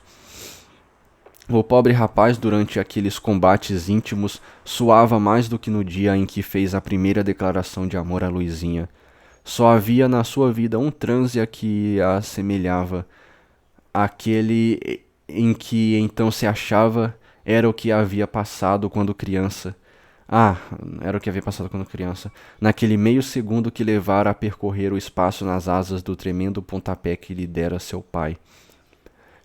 O pobre rapaz, durante aqueles combates íntimos, suava mais do que no dia em que fez a primeira declaração de amor a Luizinha. Só havia na sua vida um transe a que a assemelhava. Aquele em que então se achava era o que havia passado quando criança. Era o que havia passado quando criança. Naquele meio segundo que levara a percorrer o espaço nas asas do tremendo pontapé que lhe dera seu pai.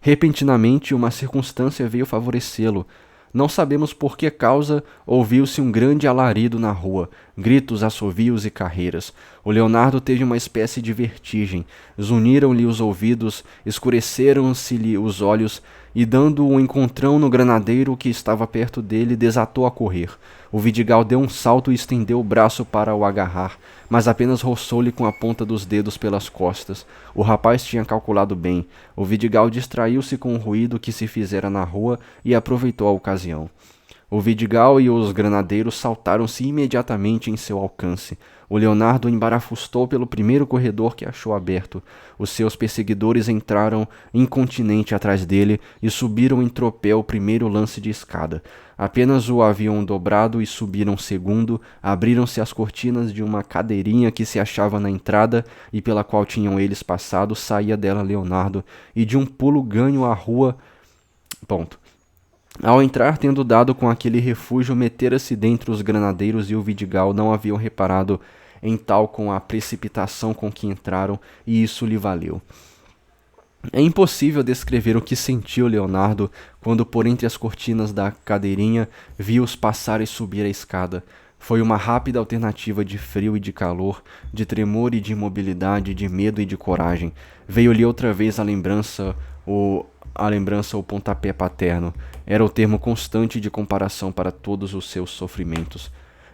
Repentinamente, uma circunstância veio favorecê-lo. Não sabemos por que causa, ouviu-se um grande alarido na rua, gritos, assovios e carreiras. O Leonardo teve uma espécie de vertigem. Zuniram-lhe os ouvidos, escureceram-se-lhe os olhos, e dando um encontrão no granadeiro que estava perto dele, desatou a correr. O Vidigal deu um salto e estendeu o braço para o agarrar, mas apenas roçou-lhe com a ponta dos dedos pelas costas. O rapaz tinha calculado bem. O Vidigal distraiu-se com o ruído que se fizera na rua e aproveitou a ocasião. O Vidigal e os granadeiros saltaram-se imediatamente em seu alcance. O Leonardo embarafustou pelo primeiro corredor que achou aberto. Os seus perseguidores entraram incontinenti atrás dele e subiram em tropel o primeiro lance de escada. Apenas o haviam dobrado e subiram o segundo, abriram-se as cortinas de uma cadeirinha que se achava na entrada e pela qual tinham eles passado, saía dela Leonardo, e de um pulo ganho a rua... Ao entrar, tendo dado com aquele refúgio, metera-se dentre os granadeiros, e o Vidigal não haviam reparado em tal com a precipitação com que entraram, e isso lhe valeu. É impossível descrever o que sentiu Leonardo quando, por entre as cortinas da cadeirinha, viu-os passar e subir a escada. Foi uma rápida alternativa de frio e de calor, de tremor e de imobilidade, de medo e de coragem. Veio-lhe outra vez a lembrança o pontapé paterno. Era o termo constante de comparação para todos os seus sofrimentos.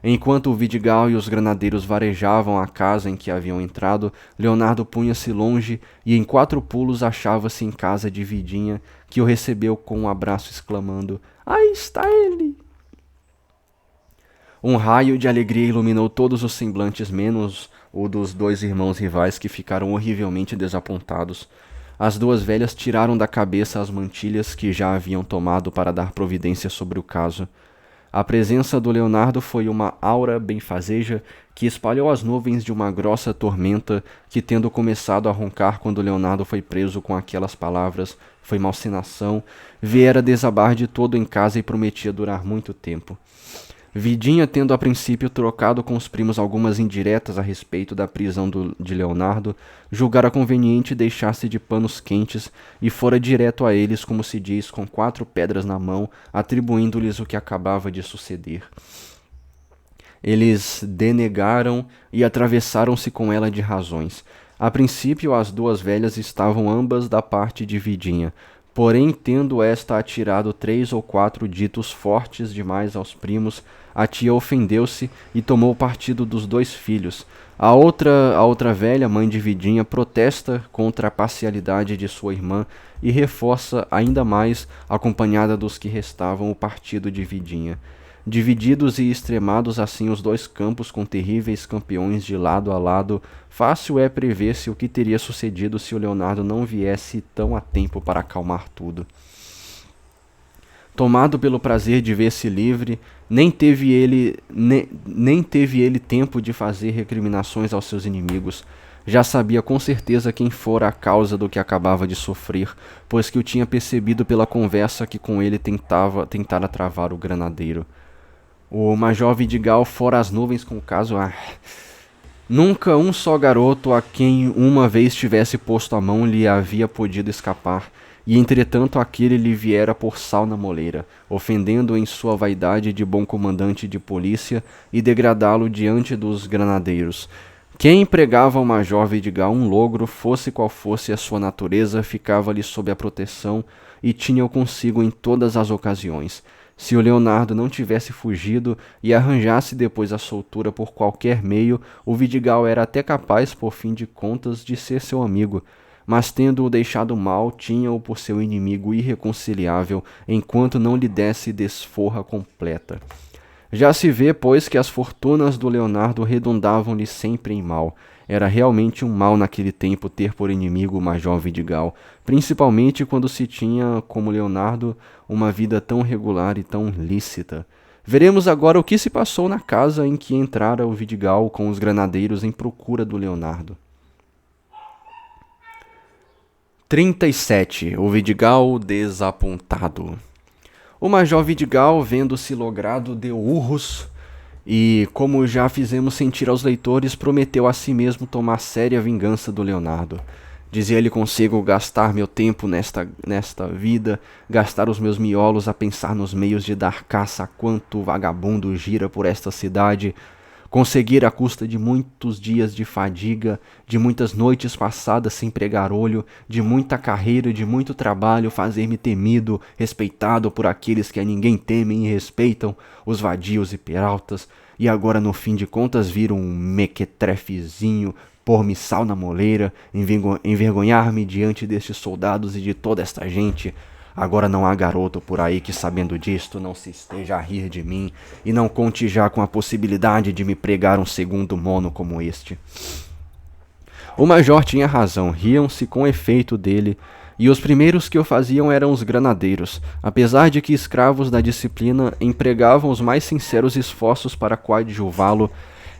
Enquanto o Vidigal e os granadeiros varejavam a casa em que haviam entrado, Leonardo punha-se longe e em 4 pulos achava-se em casa de Vidinha, que o recebeu com um abraço exclamando: "Aí está ele!" Um raio de alegria iluminou todos os semblantes, menos o dos 2 irmãos rivais, que ficaram horrivelmente desapontados. As 2 velhas tiraram da cabeça as mantilhas que já haviam tomado para dar providência sobre o caso. A presença do Leonardo foi uma aura benfazeja que espalhou as nuvens de uma grossa tormenta que, tendo começado a roncar quando Leonardo foi preso com aquelas palavras, foi malsinação, viera desabar de todo em casa e prometia durar muito tempo. Vidinha, tendo a princípio trocado com os primos algumas indiretas a respeito da prisão de Leonardo, julgara conveniente deixar-se de panos quentes e fora direto a eles, como se diz, com 4 pedras na mão, atribuindo-lhes o que acabava de suceder. Eles denegaram e atravessaram-se com ela de razões. A princípio, as 2 velhas estavam ambas da parte de Vidinha. Porém, tendo esta atirado 3 ou 4 ditos fortes demais aos primos, a tia ofendeu-se e tomou partido dos 2 filhos. A outra velha, mãe de Vidinha, protesta contra a parcialidade de sua irmã e reforça ainda mais, acompanhada dos que restavam, o partido de Vidinha. Divididos e extremados assim os 2 campos, com terríveis campeões de lado a lado, fácil é prever-se o que teria sucedido se o Leonardo não viesse tão a tempo para acalmar tudo. Tomado pelo prazer de ver-se livre, nem teve ele tempo de fazer recriminações aos seus inimigos. Já sabia com certeza quem fora a causa do que acabava de sofrer, pois que o tinha percebido pela conversa que com ele tentara travar o granadeiro. O major Vidigal fora as nuvens com o caso... Nunca um só garoto a quem uma vez tivesse posto a mão lhe havia podido escapar, e entretanto aquele lhe viera por sal na moleira, ofendendo em sua vaidade de bom comandante de polícia e degradá-lo diante dos granadeiros. Quem empregava ao major Vidigal um logro, fosse qual fosse a sua natureza, ficava-lhe sob a proteção e tinha-o consigo em todas as ocasiões. Se o Leonardo não tivesse fugido e arranjasse depois a soltura por qualquer meio, o Vidigal era até capaz, por fim de contas, de ser seu amigo. Mas tendo-o deixado mal, tinha-o por seu inimigo irreconciliável, enquanto não lhe desse desforra completa. Já se vê, pois, que as fortunas do Leonardo redundavam-lhe sempre em mal. Era realmente um mal naquele tempo ter por inimigo o Major Vidigal, principalmente quando se tinha, como Leonardo, uma vida tão regular e tão lícita. Veremos agora o que se passou na casa em que entrara o Vidigal com os granadeiros em procura do Leonardo. 37. O Vidigal desapontado. O Major Vidigal, vendo-se logrado, deu urros e, como já fizemos sentir aos leitores, prometeu a si mesmo tomar séria vingança do Leonardo. Dizia ele consigo: gastar meu tempo nesta vida, gastar os meus miolos a pensar nos meios de dar caça a quanto vagabundo gira por esta cidade, conseguir à custa de muitos dias de fadiga, de muitas noites passadas sem pregar olho, de muita carreira, de muito trabalho, fazer-me temido, respeitado por aqueles que a ninguém temem e respeitam, os vadios e peraltas, e agora no fim de contas vir um mequetrefezinho, pôr-me sal na moleira, envergonhar-me diante destes soldados e de toda esta gente. Agora não há garoto por aí que, sabendo disto, não se esteja a rir de mim e não conte já com a possibilidade de me pregar um segundo mono como este. O major tinha razão, riam-se com efeito dele, e os primeiros que o faziam eram os granadeiros, apesar de que escravos da disciplina empregavam os mais sinceros esforços para coadjuvá-lo,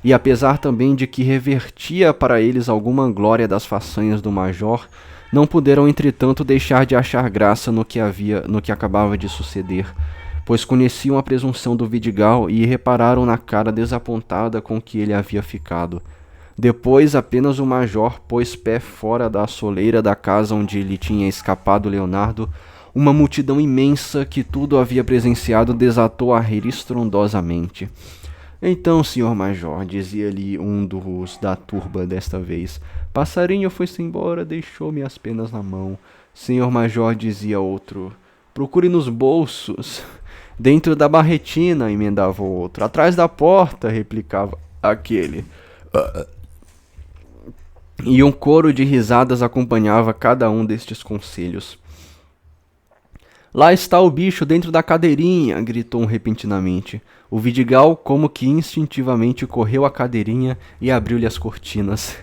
e apesar também de que revertia para eles alguma glória das façanhas do major, não puderam entretanto deixar de achar graça no que acabava de suceder, pois conheciam a presunção do Vidigal e repararam na cara desapontada com que ele havia ficado. Depois apenas o major pôs pé fora da soleira da casa onde lhe tinha escapado Leonardo, uma multidão imensa que tudo havia presenciado desatou a rir estrondosamente. Então, senhor major, dizia-lhe um dos da turba desta vez, passarinho foi-se embora, deixou-me as penas na mão. Senhor major, dizia outro, procure nos bolsos. Dentro da barretina, emendava o outro. Atrás da porta, replicava aquele. E um coro de risadas acompanhava cada um destes conselhos. Lá está o bicho dentro da cadeirinha, gritou repentinamente. O Vidigal, como que instintivamente, correu à cadeirinha e abriu-lhe as cortinas.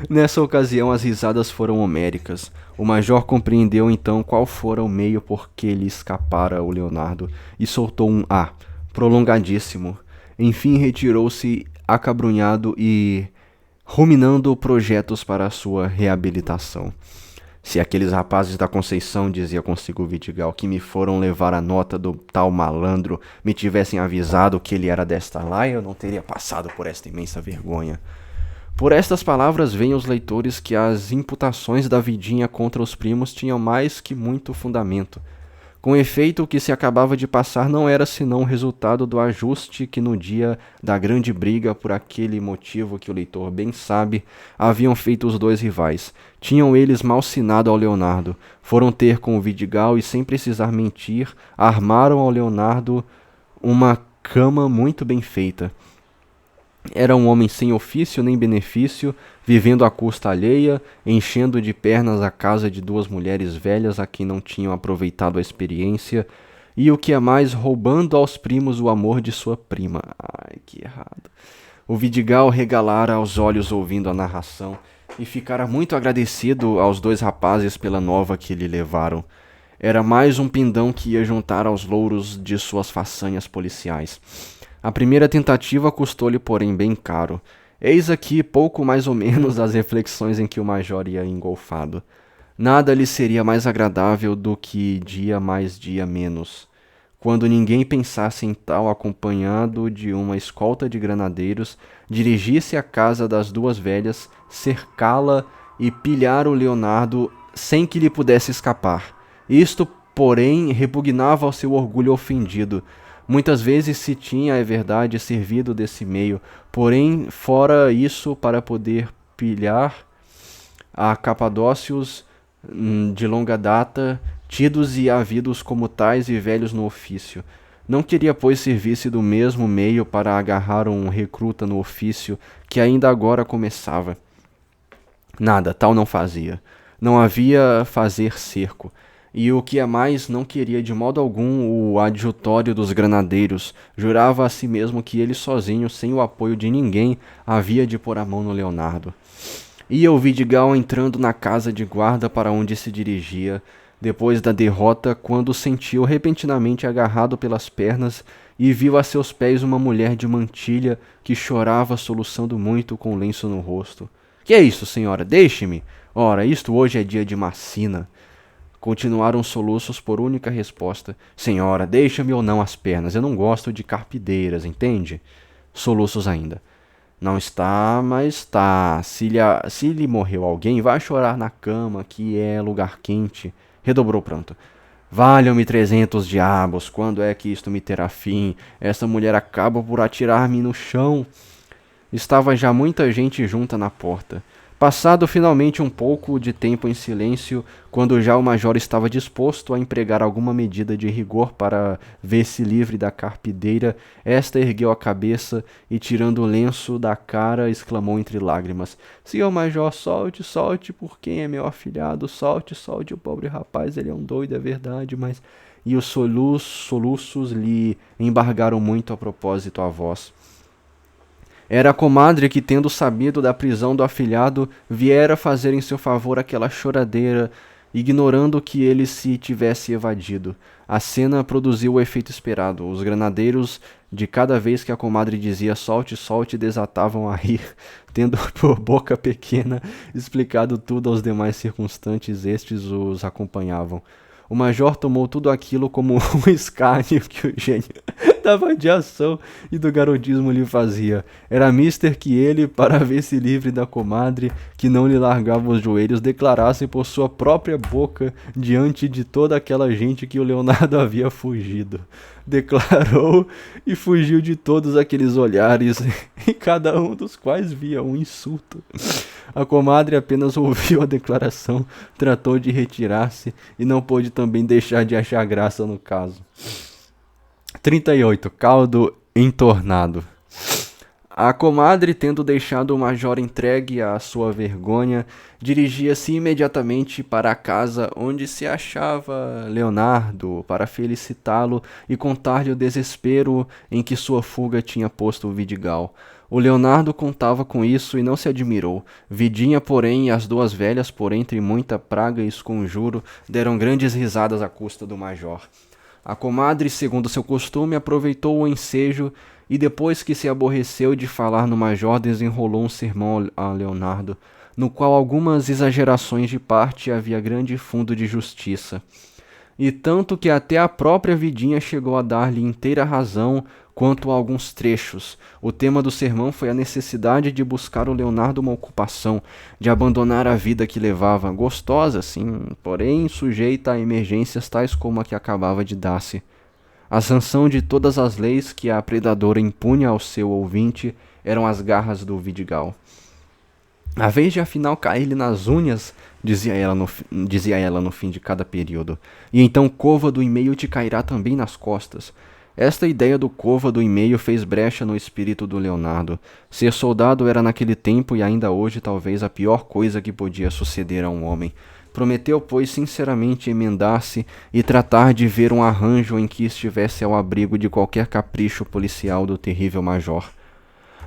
Nessa ocasião as risadas foram homéricas. O major compreendeu então qual fora o meio por que lhe escapara o Leonardo e soltou um "ah", prolongadíssimo. Enfim retirou-se acabrunhado e ruminando projetos para a sua reabilitação. Se aqueles rapazes da Conceição, dizia consigo o Vidigal, que me foram levar a nota do tal malandro, me tivessem avisado que ele era desta lá, eu não teria passado por esta imensa vergonha. Por estas palavras veem os leitores que as imputações da vidinha contra os primos tinham mais que muito fundamento. Com efeito, o que se acabava de passar não era senão o resultado do ajuste que no dia da grande briga, por aquele motivo que o leitor bem sabe, haviam feito os dois rivais. Tinham eles malsinado ao Leonardo, foram ter com o Vidigal e, sem precisar mentir, armaram ao Leonardo uma cama muito bem feita. Era um homem sem ofício nem benefício, vivendo à custa alheia, enchendo de pernas a casa de duas mulheres velhas a quem não tinham aproveitado a experiência, e o que é mais, roubando aos primos o amor de sua prima. Ai, que errado. O Vidigal regalara os olhos ouvindo a narração e ficara muito agradecido aos dois rapazes pela nova que lhe levaram. Era mais um pindão que ia juntar aos louros de suas façanhas policiais. A primeira tentativa custou-lhe, porém, bem caro. Eis aqui pouco mais ou menos as reflexões em que o major ia engolfado. Nada lhe seria mais agradável do que dia mais dia menos. quando ninguém pensasse em tal, acompanhado de uma escolta de granadeiros, dirigisse à casa das duas velhas, cercá-la e pilhar o Leonardo sem que lhe pudesse escapar. Isto, porém, repugnava ao seu orgulho ofendido. Muitas vezes se tinha, é verdade, servido desse meio, porém, fora isso, para poder pilhar a capadócios de longa data, tidos e havidos como tais e velhos no ofício. Não queria, pois, servir-se do mesmo meio para agarrar um recruta no ofício que ainda agora começava. Nada, tal não fazia. Não havia fazer cerco. E o que é mais, não queria de modo algum o adjutório dos granadeiros. Jurava a si mesmo que ele sozinho, sem o apoio de ninguém, havia de pôr a mão no Leonardo. Ia o Vidigal entrando na casa de guarda para onde se dirigia, depois da derrota, quando sentiu repentinamente agarrado pelas pernas e viu a seus pés uma mulher de mantilha que chorava soluçando muito com o lenço no rosto. Que é isso, senhora? Deixe-me! Ora, isto hoje é dia de macina. Continuaram os soluços por única resposta. Senhora, deixa-me ou não as pernas. Eu não gosto de carpideiras, entende? Soluços ainda. Não está, mas está. Se lhe morreu alguém, vá chorar na cama, que é lugar quente. Redobrou pranto. Valham-me 300 diabos, quando é que isto me terá fim? Essa mulher acaba por atirar-me no chão. Estava já muita gente junta na porta. Passado finalmente um pouco de tempo em silêncio, quando já o major estava disposto a empregar alguma medida de rigor para ver-se livre da carpideira, esta ergueu a cabeça e, tirando o lenço da cara, exclamou entre lágrimas: Senhor major, solte, solte, por quem é meu afilhado? Solte, solte o pobre rapaz, ele é um doido, é verdade, mas... E os soluços lhe embargaram muito a propósito a voz. Era a comadre que, tendo sabido da prisão do afilhado, viera fazer em seu favor aquela choradeira, ignorando que ele se tivesse evadido. A cena produziu o efeito esperado. Os granadeiros, de cada vez que a comadre dizia solte, solte, desatavam a rir, tendo por boca pequena explicado tudo aos demais circunstantes, estes os acompanhavam. O major tomou tudo aquilo como um escárnio que o gênio da vadiação e do garotismo lhe fazia. Era mister que ele, para ver-se livre da comadre, que não lhe largava os joelhos, declarasse por sua própria boca, diante de toda aquela gente, que o Leonardo havia fugido. Declarou e fugiu de todos aqueles olhares, em cada um dos quais via um insulto. A comadre apenas ouviu a declaração, tratou de retirar-se e não pôde também deixar de achar graça no caso. 38. Caldo entornado. A comadre, tendo deixado o major entregue à sua vergonha, dirigia-se imediatamente para a casa onde se achava Leonardo, para felicitá-lo e contar-lhe o desespero em que sua fuga tinha posto o Vidigal. O Leonardo contava com isso e não se admirou. Vidinha, porém, e as duas velhas, por entre muita praga e esconjuro, deram grandes risadas à custa do major. A comadre, segundo seu costume, aproveitou o ensejo e, depois que se aborreceu de falar no major, desenrolou um sermão a Leonardo, no qual algumas exagerações de parte havia grande fundo de justiça. E tanto que até a própria Vidinha chegou a dar-lhe inteira razão quanto a alguns trechos. O tema do sermão foi a necessidade de buscar o Leonardo uma ocupação, de abandonar a vida que levava, gostosa, sim, porém sujeita a emergências tais como a que acabava de dar-se. A sanção de todas as leis que a predadora impunha ao seu ouvinte eram as garras do Vidigal. A vez de afinal cair-lhe nas unhas, dizia ela no fim de cada período, e então o côvado e meio te cairá também nas costas. Esta ideia do côvado e meio fez brecha no espírito do Leonardo. Ser soldado era naquele tempo e ainda hoje talvez a pior coisa que podia suceder a um homem. Prometeu, pois, sinceramente emendar-se e tratar de ver um arranjo em que estivesse ao abrigo de qualquer capricho policial do terrível major.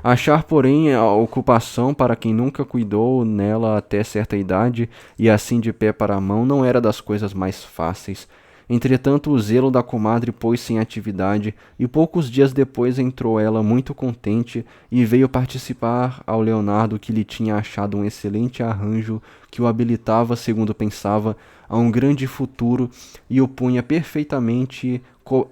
Achar, porém, a ocupação para quem nunca cuidou nela até certa idade e assim de pé para a mão não era das coisas mais fáceis. Entretanto, o zelo da comadre pôs-se em atividade, e poucos dias depois entrou ela muito contente e veio participar ao Leonardo, que lhe tinha achado um excelente arranjo que o habilitava, segundo pensava, a um grande futuro e o punha perfeitamente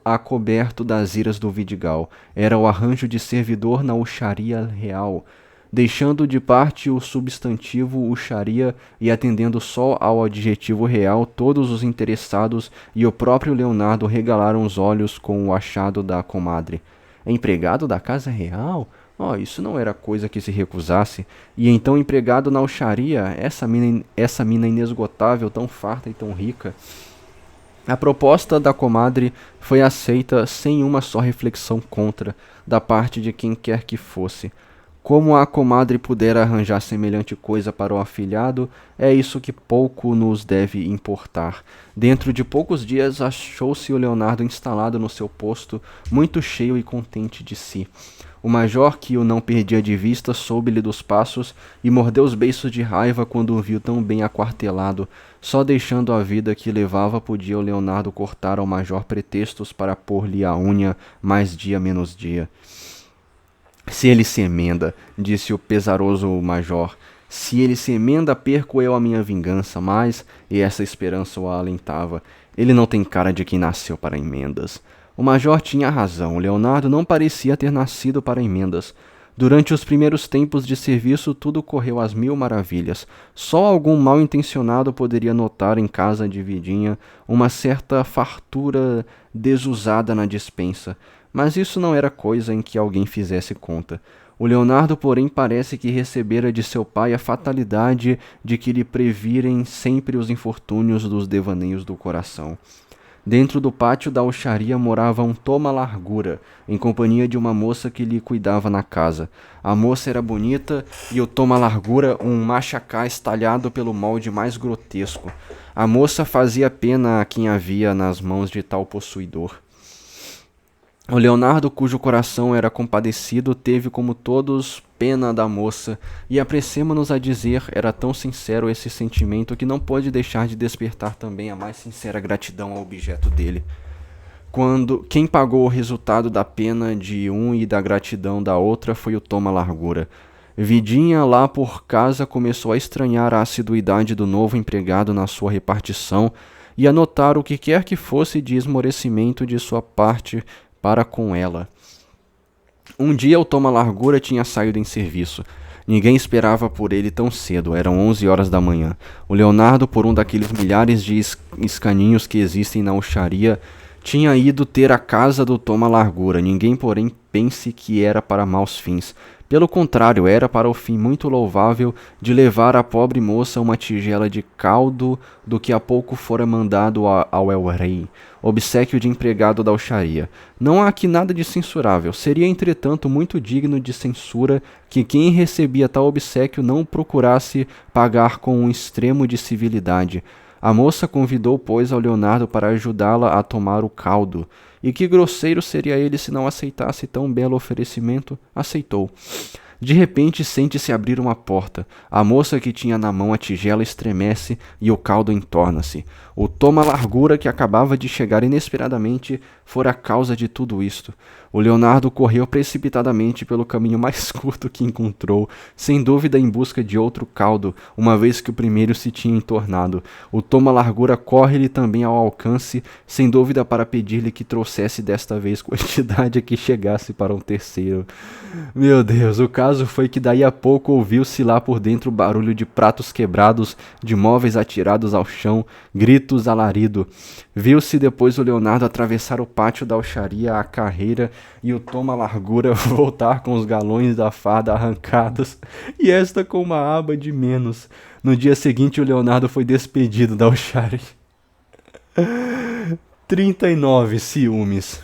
acoberto das iras do Vidigal. Era o arranjo de servidor na uxaria real, deixando de parte o substantivo uxaria e atendendo só ao adjetivo real. Todos os interessados e o próprio Leonardo regalaram os olhos com o achado da comadre. Empregado da casa real? Oh, isso não era coisa que se recusasse. E então empregado na uxaria, essa mina inesgotável, tão farta e tão rica. A proposta da comadre foi aceita sem uma só reflexão contra, da parte de quem quer que fosse. Como a comadre pudera arranjar semelhante coisa para o afilhado, é isso que pouco nos deve importar. Dentro de poucos dias achou-se o Leonardo instalado no seu posto, muito cheio e contente de si. O major, que o não perdia de vista, soube-lhe dos passos e mordeu os beiços de raiva quando o viu tão bem aquartelado. Só deixando a vida que levava podia o Leonardo cortar ao major pretextos para pôr-lhe a unha mais dia menos dia. Se ele se emenda, disse o pesaroso major, se ele se emenda, perco eu a minha vingança, mas, e essa esperança o alentava, ele não tem cara de quem nasceu para emendas. O major tinha razão, Leonardo não parecia ter nascido para emendas. Durante os primeiros tempos de serviço tudo correu às mil maravilhas. Só algum mal-intencionado poderia notar em casa de Vidinha uma certa fartura desusada na despensa. Mas isso não era coisa em que alguém fizesse conta. O Leonardo, porém, parece que recebera de seu pai a fatalidade de que lhe previrem sempre os infortúnios dos devaneios do coração. Dentro do pátio da alxaria morava um toma-largura, em companhia de uma moça que lhe cuidava na casa. A moça era bonita e o toma-largura um machacás talhado pelo molde mais grotesco. A moça fazia pena a quem havia nas mãos de tal possuidor. O Leonardo, cujo coração era compadecido, teve, como todos, pena da moça, e apressemo-nos a dizer, era tão sincero esse sentimento que não pôde deixar de despertar também a mais sincera gratidão ao objeto dele. Quem pagou o resultado da pena de um e da gratidão da outra foi o toma-largura. Vidinha, lá por casa, começou a estranhar a assiduidade do novo empregado na sua repartição e a notar o que quer que fosse de esmorecimento de sua parte para com ela. Um dia o toma-largura tinha saído em serviço. Ninguém esperava por ele tão cedo, eram 11 horas da manhã. O Leonardo, por um daqueles milhares de escaninhos que existem na alxaria, tinha ido ter a casa do toma-largura. Ninguém, porém, pense que era para maus fins. Pelo contrário, era para o fim muito louvável de levar à pobre moça uma tigela de caldo do que há pouco fora mandado ao el-rei, obséquio de empregado da alxaria. Não há aqui nada de censurável. Seria, entretanto, muito digno de censura que quem recebia tal obséquio não procurasse pagar com um extremo de civilidade. A moça convidou, pois, ao Leonardo para ajudá-la a tomar o caldo. E que grosseiro seria ele se não aceitasse tão belo oferecimento? Aceitou. De repente sente-se abrir uma porta. A moça que tinha na mão a tigela estremece e o caldo entorna-se. O toma-largura, que acabava de chegar inesperadamente, fora a causa de tudo isto. O Leonardo correu precipitadamente pelo caminho mais curto que encontrou, sem dúvida em busca de outro caldo, uma vez que o primeiro se tinha entornado. O toma-largura corre-lhe também ao alcance, sem dúvida para pedir-lhe que trouxesse desta vez quantidade a que chegasse para um terceiro. Meu Deus, o caso foi que daí a pouco ouviu-se lá por dentro barulho de pratos quebrados, de móveis atirados ao chão, gritos, alarido. Viu-se depois o Leonardo atravessar o pátio da alxaria à carreira e o toma-largura voltar com os galões da farda arrancados e esta com uma aba de menos. No dia seguinte o Leonardo foi despedido da alxaria. 39 ciúmes.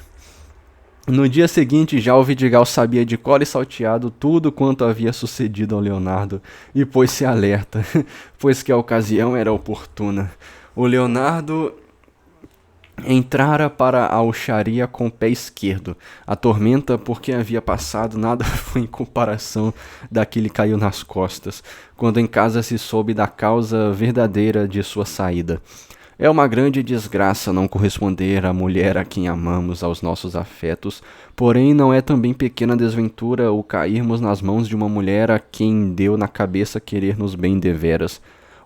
No dia seguinte já o Vidigal sabia de cor e salteado tudo quanto havia sucedido ao Leonardo e pôs-se alerta, pois que a ocasião era oportuna. O Leonardo entrara para a alxaria com o pé esquerdo. A tormenta por que havia passado nada foi em comparação da que lhe caiu nas costas, quando em casa se soube da causa verdadeira de sua saída. É uma grande desgraça não corresponder à mulher a quem amamos, aos nossos afetos, porém não é também pequena desventura o cairmos nas mãos de uma mulher a quem deu na cabeça querer-nos bem deveras.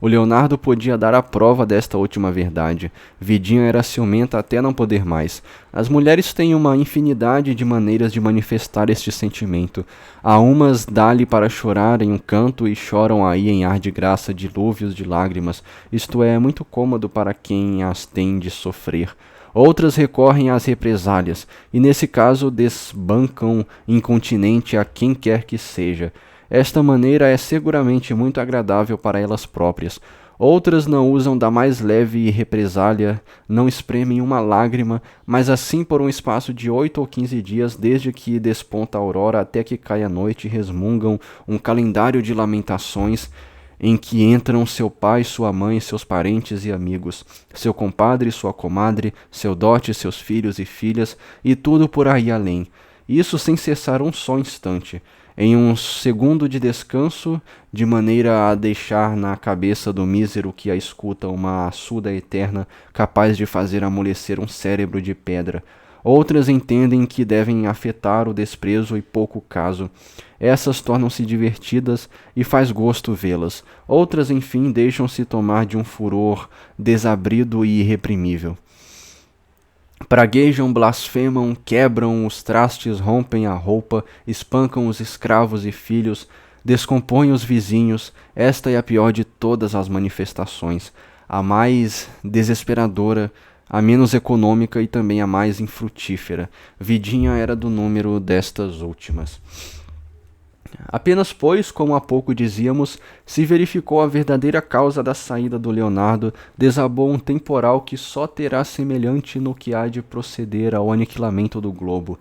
O Leonardo podia dar a prova desta última verdade. Vidinha era ciumenta até não poder mais. As mulheres têm uma infinidade de maneiras de manifestar este sentimento. Há umas dá-lhe para chorar em um canto e choram aí em ar de graça dilúvios de lágrimas. Isto é muito cômodo para quem as tem de sofrer. Outras recorrem às represálias, e nesse caso desbancam incontinente a quem quer que seja. Esta maneira é seguramente muito agradável para elas próprias. Outras não usam da mais leve represália, não espremem uma lágrima, mas assim por um espaço de 8 ou 15 dias, desde que desponta a aurora até que cai a noite, resmungam um calendário de lamentações, em que entram seu pai, sua mãe, seus parentes e amigos, seu compadre, sua comadre, seu dote, seus filhos e filhas, e tudo por aí além. Isso sem cessar um só instante. Em um segundo de descanso, de maneira a deixar na cabeça do mísero que a escuta uma açuda eterna capaz de fazer amolecer um cérebro de pedra. Outras entendem que devem afetar o desprezo e pouco caso. Essas tornam-se divertidas e faz gosto vê-las. Outras, enfim, deixam-se tomar de um furor desabrido e irreprimível. Praguejam, blasfemam, quebram os trastes, rompem a roupa, espancam os escravos e filhos, descompõem os vizinhos. Esta é a pior de todas as manifestações, a mais desesperadora, a menos econômica e também a mais infrutífera. Vidinha era do número destas últimas. Apenas pois, como há pouco dizíamos, se verificou a verdadeira causa da saída do Leonardo, desabou um temporal que só terá semelhante no que há de proceder ao aniquilamento do globo.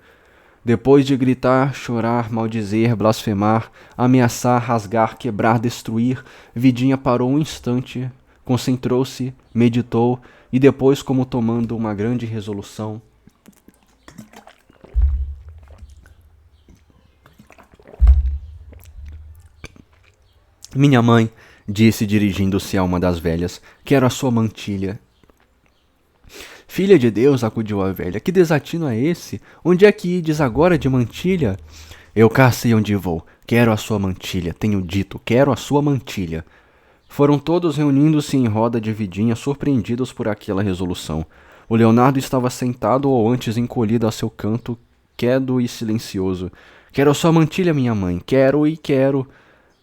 Depois de gritar, chorar, maldizer, blasfemar, ameaçar, rasgar, quebrar, destruir, Vidinha parou um instante, concentrou-se, meditou e depois, como tomando uma grande resolução, minha mãe, disse dirigindo-se a uma das velhas, quero a sua mantilha. Filha de Deus, acudiu a velha, que desatino é esse? Onde é que ides agora de mantilha? Eu cá sei onde vou, quero a sua mantilha, tenho dito, quero a sua mantilha. Foram todos reunindo-se em roda de Vidinha, surpreendidos por aquela resolução. O Leonardo estava sentado ou antes encolhido a seu canto, quedo e silencioso. Quero a sua mantilha, minha mãe, quero e quero.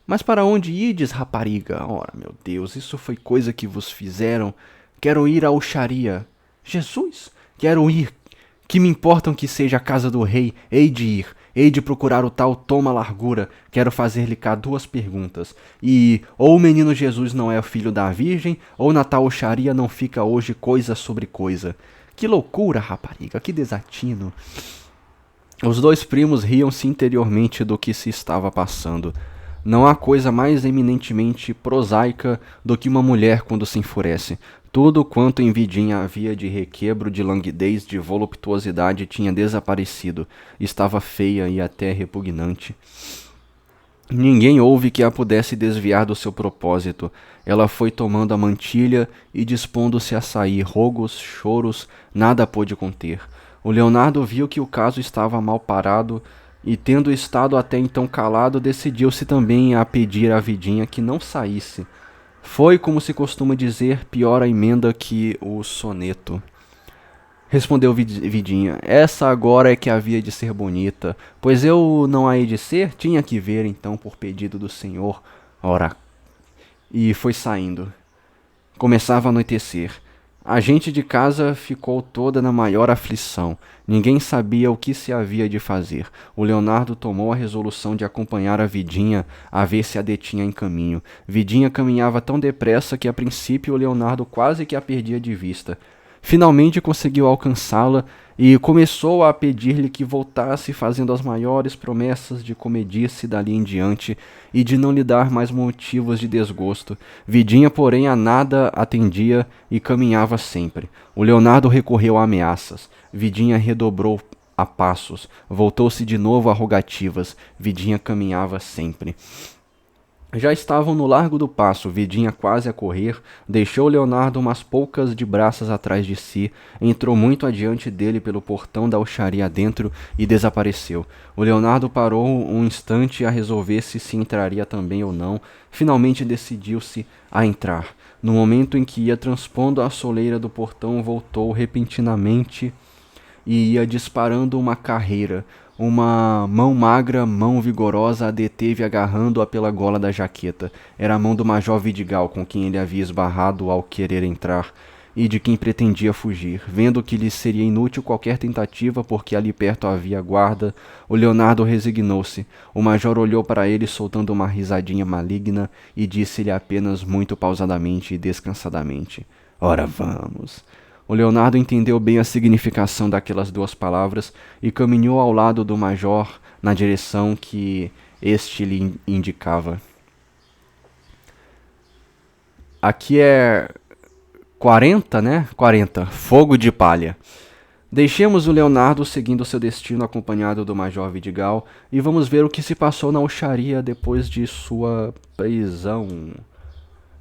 Mas para onde ides, rapariga? Ora, meu Deus, isso foi coisa que vos fizeram. Quero ir à Uxaria. Jesus, quero ir. Que me importam que seja a casa do rei, hei de ir. Hei de procurar o tal Toma Largura. Quero fazer-lhe cá 2 perguntas. E ou o menino Jesus não é o filho da Virgem, ou na tal Uxaria não fica hoje coisa sobre coisa. Que loucura, rapariga, que desatino. Os 2 primos riam-se interiormente do que se estava passando. Não há coisa mais eminentemente prosaica do que uma mulher quando se enfurece. Tudo quanto em Vidinha havia de requebro, de languidez, de voluptuosidade tinha desaparecido. Estava feia e até repugnante. Ninguém houve que a pudesse desviar do seu propósito. Ela foi tomando a mantilha e dispondo-se a sair. Rogos, choros, nada pôde conter. O Leonardo viu que o caso estava mal parado e, tendo estado até então calado, decidiu-se também a pedir à Vidinha que não saísse. Foi, como se costuma dizer, pior a emenda que o soneto. Respondeu Vidinha, essa agora é que havia de ser bonita, pois eu não hei de ser, tinha que ver então por pedido do senhor. Ora, e foi saindo. Começava a anoitecer. A gente de casa ficou toda na maior aflição. Ninguém sabia o que se havia de fazer. O Leonardo tomou a resolução de acompanhar a Vidinha a ver se a detinha em caminho. Vidinha caminhava tão depressa que a princípio o Leonardo quase que a perdia de vista. Finalmente conseguiu alcançá-la e começou a pedir-lhe que voltasse, fazendo as maiores promessas de comedice dali em diante e de não lhe dar mais motivos de desgosto. Vidinha, porém, a nada atendia e caminhava sempre. O Leonardo recorreu a ameaças. Vidinha redobrou a passos. Voltou-se de novo a rogativas. Vidinha caminhava sempre. Já estavam no largo do passo, Vidinha quase a correr, deixou Leonardo umas poucas de braças atrás de si, entrou muito adiante dele pelo portão da alxaria adentro e desapareceu. O Leonardo parou um instante a resolver se entraria também ou não. Finalmente decidiu-se a entrar. No momento em que ia transpondo a soleira do portão, voltou repentinamente e ia disparando uma carreira. Uma mão magra, mão vigorosa a deteve agarrando-a pela gola da jaqueta. Era a mão do Major Vidigal, com quem ele havia esbarrado ao querer entrar, e de quem pretendia fugir. Vendo que lhe seria inútil qualquer tentativa, porque ali perto havia guarda, o Leonardo resignou-se. O Major olhou para ele soltando uma risadinha maligna e disse-lhe apenas muito pausadamente e descansadamente: Ora vamos. O Leonardo entendeu bem a significação daquelas duas palavras e caminhou ao lado do major na direção que este lhe indicava. Aqui é 40, né? 40. Fogo de palha. Deixemos o Leonardo seguindo seu destino acompanhado do Major Vidigal e vamos ver o que se passou na alxaria depois de sua prisão.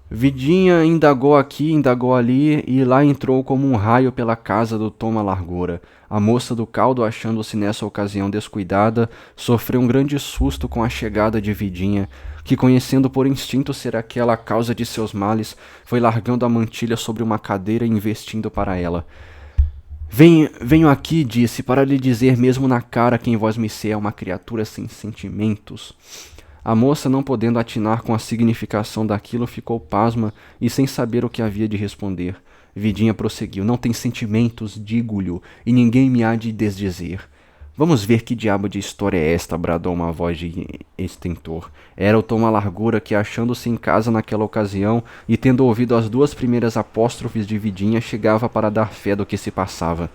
Vidinha indagou aqui, indagou ali, e lá entrou como um raio pela casa do Toma Largura. A moça do caldo, achando-se nessa ocasião descuidada, sofreu um grande susto com a chegada de Vidinha, que, conhecendo por instinto ser aquela a causa de seus males, foi largando a mantilha sobre uma cadeira e investindo para ela. Venho aqui, disse, para lhe dizer mesmo na cara que em vós me é uma criatura sem sentimentos. A moça, não podendo atinar com a significação daquilo, ficou pasma e sem saber o que havia de responder. Vidinha prosseguiu: Não tem sentimentos, digo-lhe, e ninguém me há de desdizer. Vamos ver que diabo de história é esta, bradou uma voz de estentor. Era o Toma Largura que, achando-se em casa naquela ocasião e tendo ouvido as duas primeiras apóstrofes de Vidinha, chegava para dar fé do que se passava.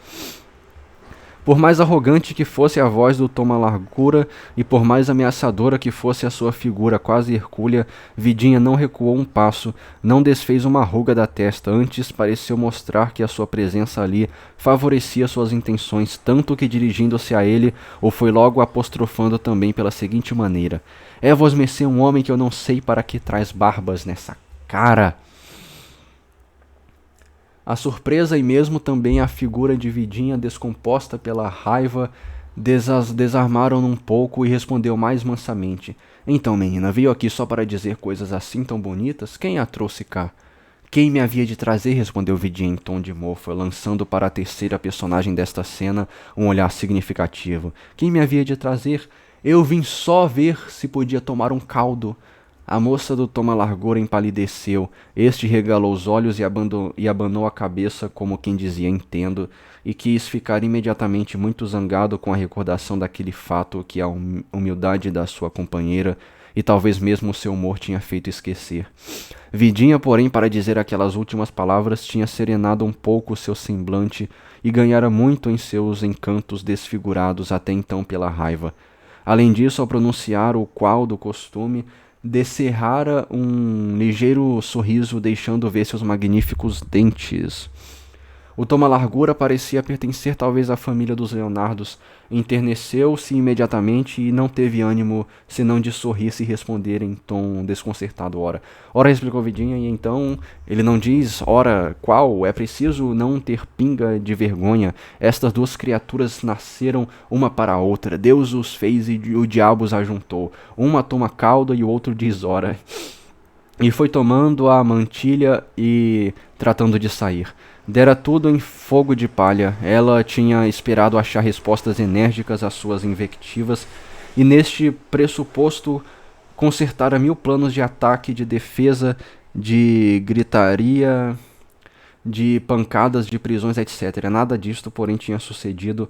Por mais arrogante que fosse a voz do Toma Largura e por mais ameaçadora que fosse a sua figura quase hercúlea, Vidinha não recuou um passo, não desfez uma ruga da testa, antes pareceu mostrar que a sua presença ali favorecia suas intenções, tanto que, dirigindo-se a ele, o foi logo apostrofando também pela seguinte maneira: É vosmecê um homem que eu não sei para que traz barbas nessa cara. A surpresa e mesmo também a figura de Vidinha, descomposta pela raiva, desarmaram-no um pouco e respondeu mais mansamente: Então, menina, veio aqui só para dizer coisas assim tão bonitas? Quem a trouxe cá? Quem me havia de trazer? Respondeu Vidinha em tom de mofa, lançando para a terceira personagem desta cena um olhar significativo. Quem me havia de trazer? Eu vim só ver se podia tomar um caldo. A moça do Toma Largura empalideceu. Este regalou os olhos e abanou a cabeça como quem dizia entendo, e quis ficar imediatamente muito zangado com a recordação daquele fato que a humildade da sua companheira e talvez mesmo o seu humor tinha feito esquecer. Vidinha, porém, para dizer aquelas últimas palavras, tinha serenado um pouco o seu semblante e ganhara muito em seus encantos desfigurados até então pela raiva. Além disso, ao pronunciar o qual do costume, descerrara um ligeiro sorriso, deixando ver seus magníficos dentes. O Toma Largura parecia pertencer talvez à família dos Leonardos. Enterneceu-se imediatamente e não teve ânimo senão de sorrir-se e responder em tom desconcertado: Ora, explicou Vidinha, e então ele não diz, ora, qual? É preciso não ter pinga de vergonha. Estas duas criaturas nasceram uma para a outra. Deus os fez e o diabo os ajuntou. Uma toma caldo e o outro diz, ora. E foi tomando a mantilha e tratando de sair. Dera tudo em fogo de palha. Ela tinha esperado achar respostas enérgicas às suas invectivas, e neste pressuposto consertara 1000 planos de ataque, de defesa, de gritaria, de pancadas, de prisões, etc. Nada disto, porém, tinha sucedido,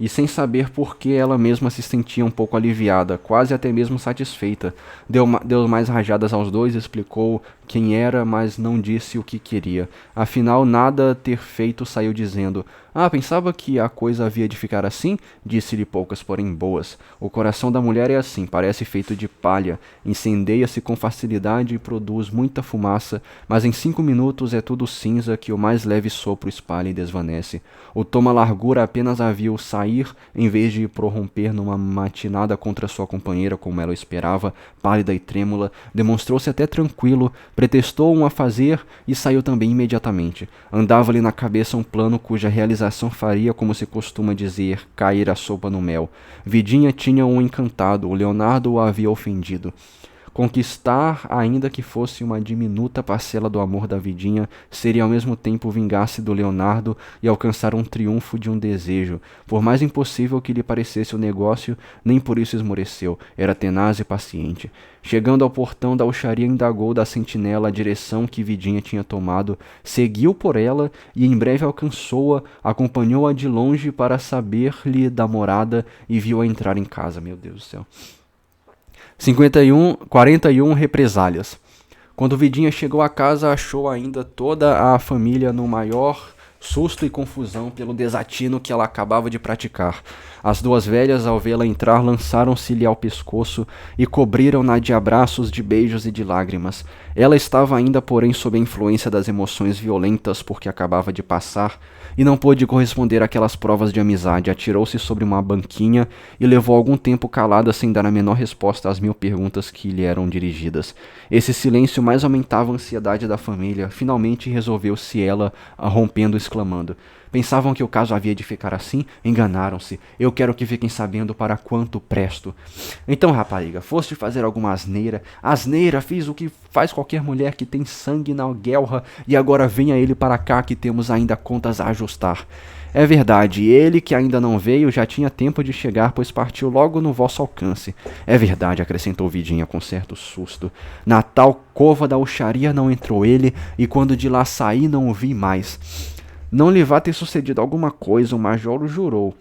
e sem saber por que ela mesma se sentia um pouco aliviada, quase até mesmo satisfeita. Deu mais rajadas aos dois, explicou quem era, mas não disse o que queria. Afinal, nada ter feito, saiu dizendo: "Ah, pensava que a coisa havia de ficar assim?" Disse-lhe poucas, porém boas. O coração da mulher é assim, parece feito de palha. Incendeia-se com facilidade e produz muita fumaça, mas em 5 minutos é tudo cinza que o mais leve sopro espalha e desvanece. O toma largura apenas a viu sair, em vez de prorromper numa matinada contra sua companheira, como ela esperava, pálida e trêmula, demonstrou-se até tranquilo, pretextou um a fazer e saiu também imediatamente. Andava-lhe na cabeça um plano cuja realização faria, como se costuma dizer, cair a sopa no mel. Vidinha tinha-o encantado, o Leonardo o havia ofendido. Conquistar, ainda que fosse uma diminuta parcela do amor da Vidinha, seria ao mesmo tempo vingar-se do Leonardo e alcançar um triunfo de um desejo. Por mais impossível que lhe parecesse o negócio, nem por isso esmoreceu, era tenaz e paciente. Chegando ao portão da alxaria, indagou da sentinela a direção que Vidinha tinha tomado, seguiu por ela e em breve alcançou-a, acompanhou-a de longe para saber-lhe da morada e viu-a entrar em casa. Meu Deus do céu. 41 represálias. Quando Vidinha chegou à casa, achou ainda toda a família no maior susto e confusão pelo desatino que ela acabava de praticar. As duas velhas, ao vê-la entrar, lançaram-se-lhe ao pescoço e cobriram-na de abraços, de beijos e de lágrimas. Ela estava ainda, porém, sob a influência das emoções violentas porque acabava de passar e não pôde corresponder àquelas provas de amizade. Atirou-se sobre uma banquinha e levou algum tempo calada sem dar a menor resposta às 1000 perguntas que lhe eram dirigidas. Esse silêncio mais aumentava a ansiedade da família. Finalmente resolveu-se ela, rompendo, exclamando: "Pensavam que o caso havia de ficar assim? Enganaram-se. Eu quero que fiquem sabendo para quanto presto." "Então, rapariga, foste fazer alguma asneira?" "Asneira, fiz o que faz qualquer mulher que tem sangue na guelra, e agora venha ele para cá que temos ainda contas a ajustar." "É verdade, ele que ainda não veio já tinha tempo de chegar, pois partiu logo no vosso alcance." "É verdade", acrescentou Vidinha com certo susto. "Na tal cova da alxaria não entrou ele, e quando de lá saí não o vi mais." "Não lhe vá ter sucedido alguma coisa, o major o jurou."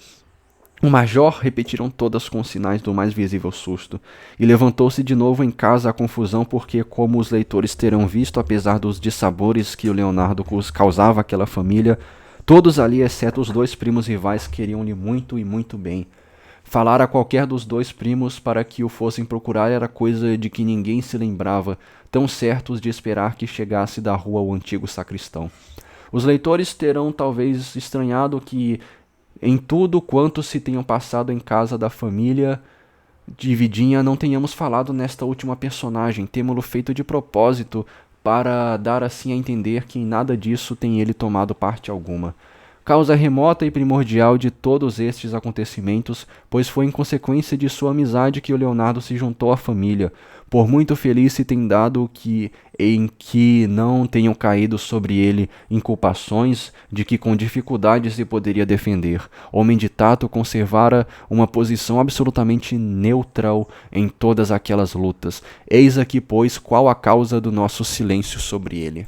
"O major?" repetiram todas com sinais do mais visível susto. E levantou-se de novo em casa a confusão, porque, como os leitores terão visto, apesar dos dissabores que o Leonardo causava àquela família, todos ali, exceto os 2 primos rivais, queriam-lhe muito e muito bem. Falar a qualquer dos 2 primos para que o fossem procurar era coisa de que ninguém se lembrava, tão certos de esperar que chegasse da rua o antigo sacristão. Os leitores terão talvez estranhado que, em tudo quanto se tenham passado em casa da família de Vidinha, não tenhamos falado nesta última personagem. Temo-lo feito de propósito, para dar assim a entender que em nada disso tem ele tomado parte alguma. Causa remota e primordial de todos estes acontecimentos, pois foi em consequência de sua amizade que o Leonardo se juntou à família. Por muito feliz se tem dado em que não tenham caído sobre ele inculpações de que com dificuldade se poderia defender. Homem de tato, conservara uma posição absolutamente neutral em todas aquelas lutas. Eis aqui, pois, qual a causa do nosso silêncio sobre ele.